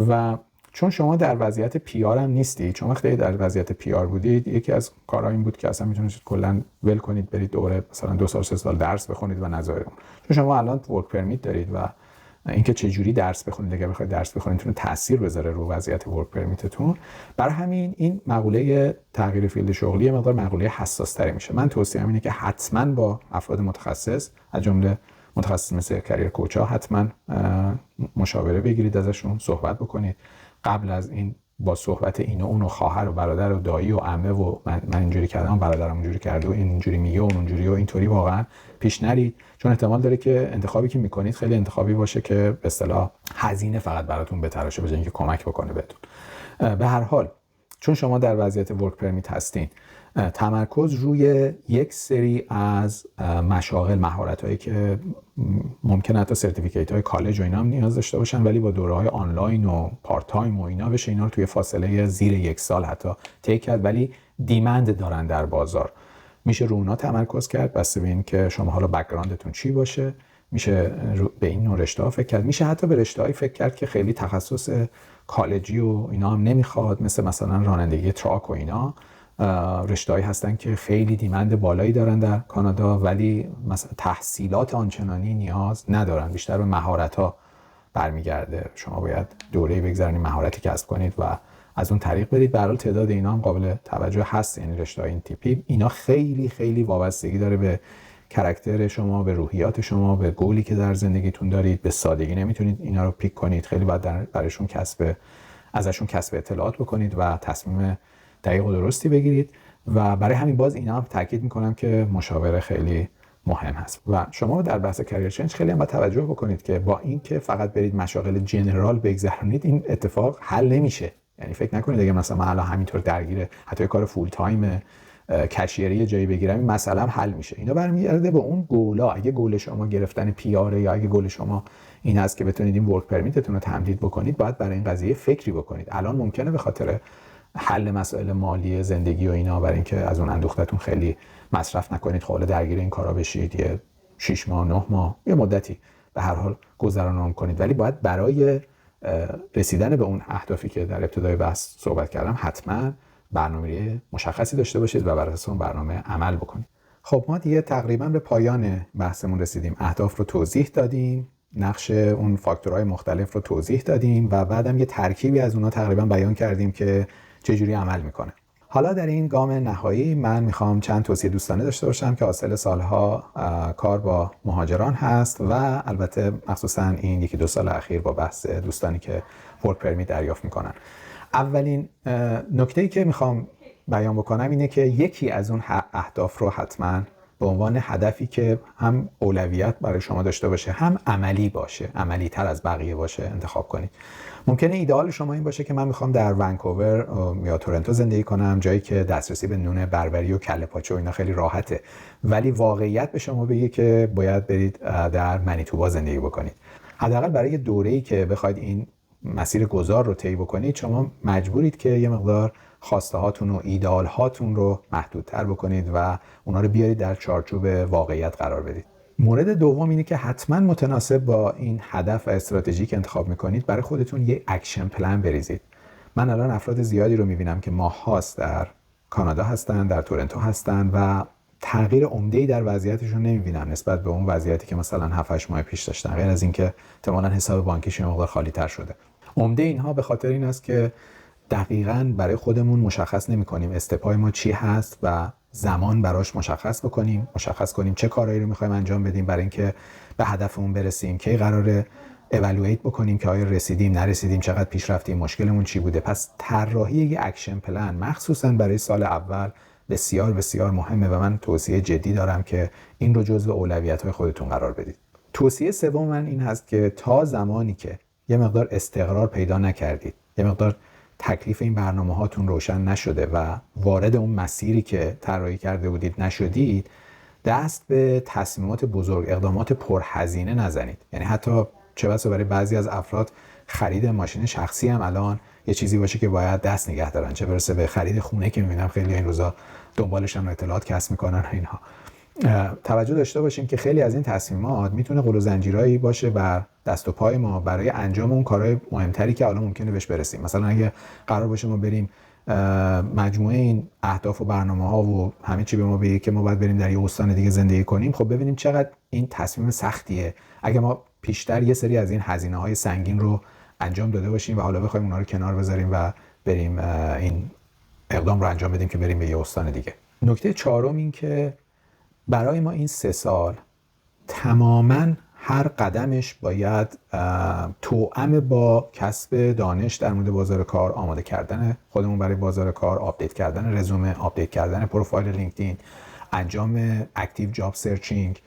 [SPEAKER 1] و چون شما در وضعیت پی آر هم نیستید، چون وقتی در وضعیت پی آر بودید یکی از کارها این بود که اصلا میتونید کلا ول کنید برید دوره مثلا 2 سال 3 سال درس بخونید و نظایر اون. چون شما الان ورک پرمیت دارید و اینکه چه جوری درس بخونید، اگر بخواید درس بخونید میتونه تاثیر بذاره رو وضعیت ورک پرمیتتون. برای همین این مقوله تغییر فیلد شغلی مقدار مقوله حساس تری میشه. من توصیه‌ام اینه که حتما با افراد متخصص، از جمله متخصص مثل کریر کوچا، حتما مشاوره بگیرید، ازشون صحبت بکنید. قبل از این با صحبت این و اون و خواهر و برادر و دایی و عمه و من اینجوری کردم، برادرم اونجوری کرده و این اینجوری میگه و اون اونجوری و اینطوری واقعا پیش نرید، چون احتمال داره که انتخابی که میکنید خیلی انتخابی باشه که به اصطلاح هزینه فقط براتون بتراشه به جای اینکه کمک بکنه بهتون. به هر حال چون شما در وضعیت ورک پرمیت هستین، تمرکز روی یک سری از مشاغل، مهارت‌هایی که ممکنه حتی سرتیفیکیت‌های کالج و اینا هم نیاز داشته باشن، ولی با دوره‌های آنلاین و پارت تایم و اینا بشه اینا رو توی فاصله زیر 1 سال حتی طی کرد، ولی دیمند دارن در بازار. میشه رو اونا تمرکز کرد بسته به این که شما حالا بک‌گراندتون چی باشه. میشه به این نوع رشته‌ها فکر کرد. میشه حتی به رشته‌هایی فکر کرد که خیلی تخصص کالجی و اینا هم نمیخواد، مثلا رانندگی تراک و اینا. رشته‌هایی هستن که خیلی دیمند بالایی دارن در کانادا، ولی مثلا تحصیلات آنچنانی نیاز ندارن، بیشتر به مهارت‌ها برمیگرده. شما باید دوره‌ای بگذرونید، مهارتی کسب کنید و از اون طریق برید. به هر حال تعداد اینا هم قابل توجه هست، یعنی رشته‌های این تیپی اینا خیلی خیلی وابستگی داره به کاراکتر شما، به روحیات شما، به گولی که در زندگیتون دارید. به سادگی نمیتونید اینا رو پیک کنید، خیلی باید براشون ازشون کسب اطلاعات بکنید و تصمیم دقیق و درستی بگیرید. و برای همین باز اینا هم تاکید میکنم که مشاوره خیلی مهم هست. و شما در بحث کریر چنج خیلی هم باید توجه بکنید که با اینکه فقط برید مشاغل جنرال بگذرونید این اتفاق حل نمیشه. یعنی فکر نکنید اگه مثلا من الان همینطور درگیر حتی کار فول تایم کشیری جایی بگیرم این مسئله هم حل میشه. اینا برمیگرده به اون گولا. اگه گول شما گرفتن پیاره یا اگه گول شما این هست که بتونید این ورک پرمیتتون رو تمدید بکنید، باید برای این قضیه فکری بکنید. الان ممکنه به خاطر حل مسائل مالی زندگی و اینا، برای اینکه از اون اندوختتون خیلی مصرف نکنید، خود درگیر این کارا بشید، یه 6 ماه 9 ماه یه مدتی به هر حال گذران کنید، ولی باید برای رسیدن به اون اهدافی که در ابتدای بحث صحبت کردم حتما برنامه‌ریزی مشخصی داشته باشید و بر اساس اون برنامه عمل بکنید. خب ما دیگه تقریبا به پایان بحثمون رسیدیم. اهداف رو توضیح دادیم، نقش اون فاکتورهای مختلف رو توضیح دادیم و بعدم یه ترکیبی از اونها تقریبا بیان کردیم که چجوری عمل میکنه. حالا در این گام نهایی من میخوام چند توصیه دوستانه داشته باشم که حاصل سالها کار با مهاجران هست و البته مخصوصا این 1-2 سال اخیر با بحث دوستانی که ورک پرمیت دریافت میکنن. اولین نکته‌ای که میخوام بیان بکنم اینه که یکی از اون اهداف رو حتما به عنوان هدفی که هم اولویت برای شما داشته باشه، هم عملی باشه، عملی تر از بقیه باشه انتخاب کنید. ممکنه ایدئال شما این باشه که من میخوام در ونکوور یا تورنتو زندگی کنم، جایی که دسترسی به نون بربری و کله پاچه و اینا خیلی راحته، ولی واقعیت به شما بگه که باید برید در منیتوبا زندگی بکنید. حداقل برای دوره‌ای که بخواید این مسیر گذار رو طی بکنید، شما مجبورید که یه مقدار خواسته هاتون و ایدئال هاتون رو محدودتر بکنید و اونا رو بیارید در چارچوب واقعیت قرار بدید. مورد دوم اینه که حتما متناسب با این هدف و استراتژی که انتخاب میکنید برای خودتون یه اکشن پلن بریزید. من الان افراد زیادی رو میبینم که ماه‌هاست در کانادا هستن، در تورنتو هستن و تغییر عمده‌ای در وضعیتشون نمیبینم نسبت به اون وضعیتی که مثلا 7-8 ماه پیش داشتن، غیر از اینکه احتمالاً حساب بانکیشون مقدار خالی‌تر شده. عمده اینها به خاطر این است که دقیقاً برای خودمون مشخص نمی‌کنیم استپای ما چی هست و زمان براش مشخص کنیم چه کارهایی رو می‌خوایم انجام بدیم برای اینکه به هدفمون برسیم، کی قراره اِوالوییت بکنیم که آیا رسیدیم نرسیدیم، چقدر پیش رفتیم، مشکلمون چی بوده. پس طراحی یک اکشن پلن مخصوصاً برای سال اول بسیار بسیار مهمه و من توصیه جدی دارم که این رو جزو اولویت‌های خودتون قرار بدید. توصیه سوم من این هست که تا زمانی که یه مقدار استقرار پیدا نکردید، یه مقدار تکلیف این برنامه هاتون روشن نشده و وارد اون مسیری که طراحی کرده بودید نشدید، دست به تصمیمات بزرگ، اقدامات پرهزینه نزنید. یعنی حتی چه بسا برای بعضی از افراد خرید ماشین شخصی هم الان یه چیزی باشه که باید دست نگه دارن، چه برسه به خرید خونه که میبینم خیلی این روزا دنبالشن و اطلاعات کسب میکنن اینها. توجه داشته باشیم که خیلی از این تصمیمات میتونه قل و زنجیرایی باشه بر دست و پای ما برای انجام اون کارهای مهمتری که حالا ممکنه بهش برسیم. مثلا اگه قرار باشه ما بریم مجموعه این اهداف و برنامه‌ها و همه چی به ما بگه که ما باید بریم در یه استان دیگه زندگی کنیم، خب ببینیم چقدر این تصمیم سختیه. اگه ما پیشتر یه سری از این هزینه‌های سنگین رو انجام داده باشیم و حالا بخوایم اونا رو کنار بذاریم و بریم این اقدام رو انجام بدیم که بریم به یه استان دیگه. نکته چهارم این که برای ما این 3 سال تماماً هر قدمش باید توأم با کسب دانش در مورد بازار کار، آماده کردن خودمون برای بازار کار، آپدیت کردن رزومه، آپدیت کردن پروفایل لینکدین، انجام اکتیو جاب سرچینگ،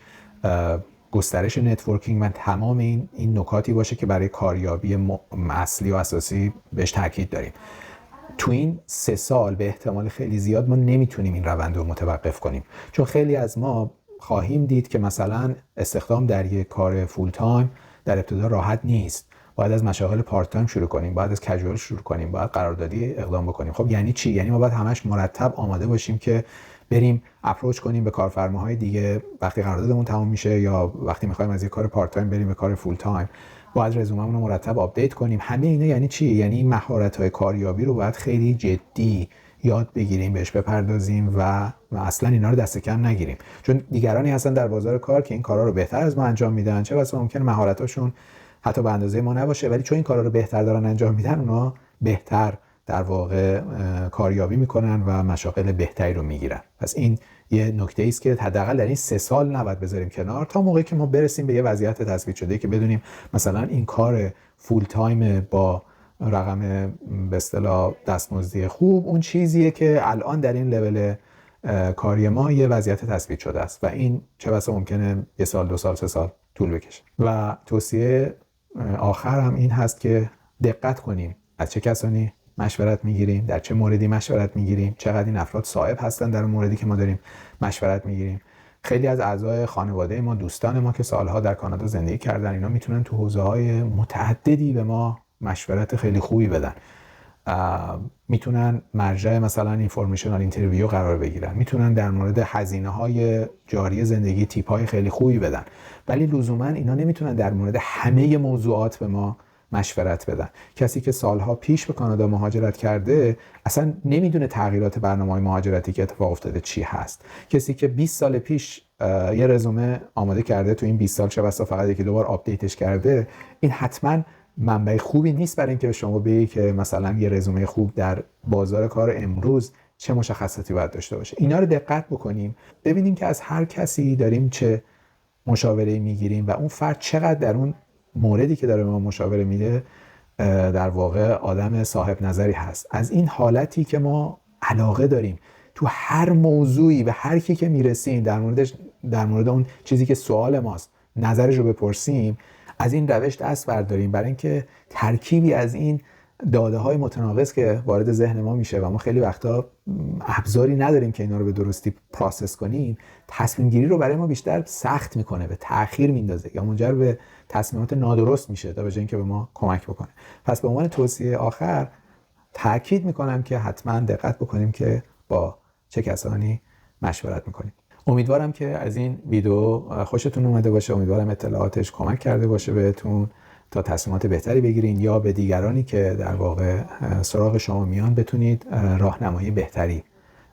[SPEAKER 1] گسترش نتورکینگ و تمام این نکاتی باشه که برای کاریابی اصلی و اساسی بهش تاکید داریم. تو این 3 سال به احتمال خیلی زیاد ما نمیتونیم این روند رو متوقف کنیم، چون خیلی از ما خواهیم دید که مثلا استخدام در یک کار فول تایم در ابتدا راحت نیست. باید از مشاغل پارت تایم شروع کنیم، باید از کژوال شروع کنیم، باید قراردادی اقدام بکنیم. خب یعنی چی؟ یعنی ما باید همش مرتب آماده باشیم که بریم اپروچ کنیم به کارفرماهای دیگه وقتی قراردادمون تمام میشه یا وقتی میخوایم از یک کار پارت تایم بریم به کار فول تایم. باید رزوممون رو مرتب آپدیت کنیم. همه اینا یعنی چی؟ یعنی مهارت‌های کاریابی رو باید خیلی جدی یاد بگیریم، بهش بپردازیم و اصلا اینا رو دست کم نگیریم، چون دیگرانی هستن در بازار کار که این کارا رو بهتر از ما انجام میدن. چه بسا ممکنه مهارتاشون حتی به اندازه ما نباشه، ولی چون این کارا رو بهتر دارن انجام میدن اونا بهتر در واقع کاریابی میکنن و مشاغل بهتری رو میگیرن. پس این یه نکته ای است که حداقل در این 3 سال نباید بذاریم کنار تا موقعی که ما برسیم به یه وضعیت تثبیت شده که بدونیم مثلا این کار فول تایم با رقم به اصطلاح دستمزدی خوب اون چیزیه که الان در این لول کاری ما یه وضعیت تثبیت شده است و این چه بسا ممکنه 1 سال 2 سال 3 سال طول بکشه. و توصیه آخر هم این هست که دقت کنیم از چه کسانی مشورت میگیریم، در چه موردی مشورت میگیریم، چقدر این افراد صاحب هستن در موردی که ما داریم مشورت میگیریم. خیلی از اعضای خانواده ما، دوستان ما که سالها در کانادا زندگی کردن، اینا میتونن تو حوزه‌های متعددی به ما مشورت خیلی خوبی بدن. میتونن مرجع مثلا اینفورمیشنال اینترویو قرار بگیرن، میتونن در مورد هزینه‌های جاری زندگی تیپ‌های خیلی خوبی بدن، ولی لزوما اینا نمیتونن در مورد همه موضوعات به ما مشورت بدن. کسی که سالها پیش به کانادا مهاجرت کرده اصلا نمیدونه تغییرات برنامه‌های مهاجرتی که اتفاق افتاده چی هست. کسی که 20 سال پیش یه رزومه آماده کرده تو این 20 سال چه بسا فقط یکی دو بار آپدیتش کرده، این حتما منبع خوبی نیست برای اینکه به شما بگی که مثلا یه رزومه خوب در بازار کار امروز چه مشخصاتی باید داشته باشه. اینا رو دقت بکنیم، ببینیم که از هر کسی داریم چه مشاوره میگیریم و اون فرد چقدر در اون موردی که داره ما مشاوره میده در واقع آدم صاحب نظری هست. از این حالتی که ما علاقه داریم تو هر موضوعی به هر کی که میرسیم در مورد اون چیزی که سوال ماست نظرش رو بپرسیم، از این روش دست برداریم، برای اینکه ترکیبی از این داده‌های متناقض که وارد ذهن ما میشه و ما خیلی وقتا ابزاری نداریم که اینا رو به درستی پروسس کنیم، تصمیم گیری رو برای ما بیشتر سخت میکنه، به تأخیر میندازه یا منجر به تصمیمات نادرست میشه تا به جای اینکه به ما کمک بکنه. پس به عنوان توصیه آخر تاکید میکنم که حتما دقت بکنیم که با چه کسانی مشورت میکنیم. امیدوارم که از این ویدیو خوشتون اومده باشه، امیدوارم اطلاعاتش کمک کرده باشه بهتون تا تصمیمات بهتری بگیرین یا به دیگرانی که در واقع سراغ شما میان بتونید راهنمایی بهتری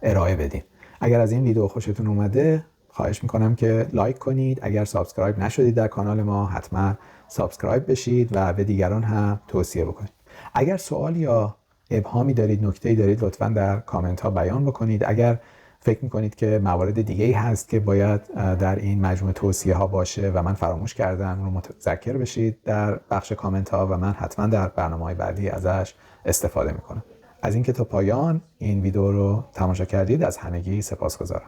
[SPEAKER 1] ارائه بدین. اگر از این ویدیو خوشتون اومده خواهش میکنم که لایک کنید. اگر سابسکرایب نشدید در کانال ما حتما سابسکرایب بشید و به دیگران هم توصیه بکنید. اگر سوال یا ابهامی دارید، نکته‌ای دارید، لطفاً در کامنت ها بیان بکنید. اگر فکر میکنید که موارد دیگه‌ای هست که باید در این مجموعه توصیه ها باشه و من فراموش کردم، رو متذکر بشید در بخش کامنت ها و من حتما در برنامه‌های بعدی ازش استفاده میکنم. از اینکه تا پایان این ویدیو رو تماشا کردید از همگی سپاسگزارم.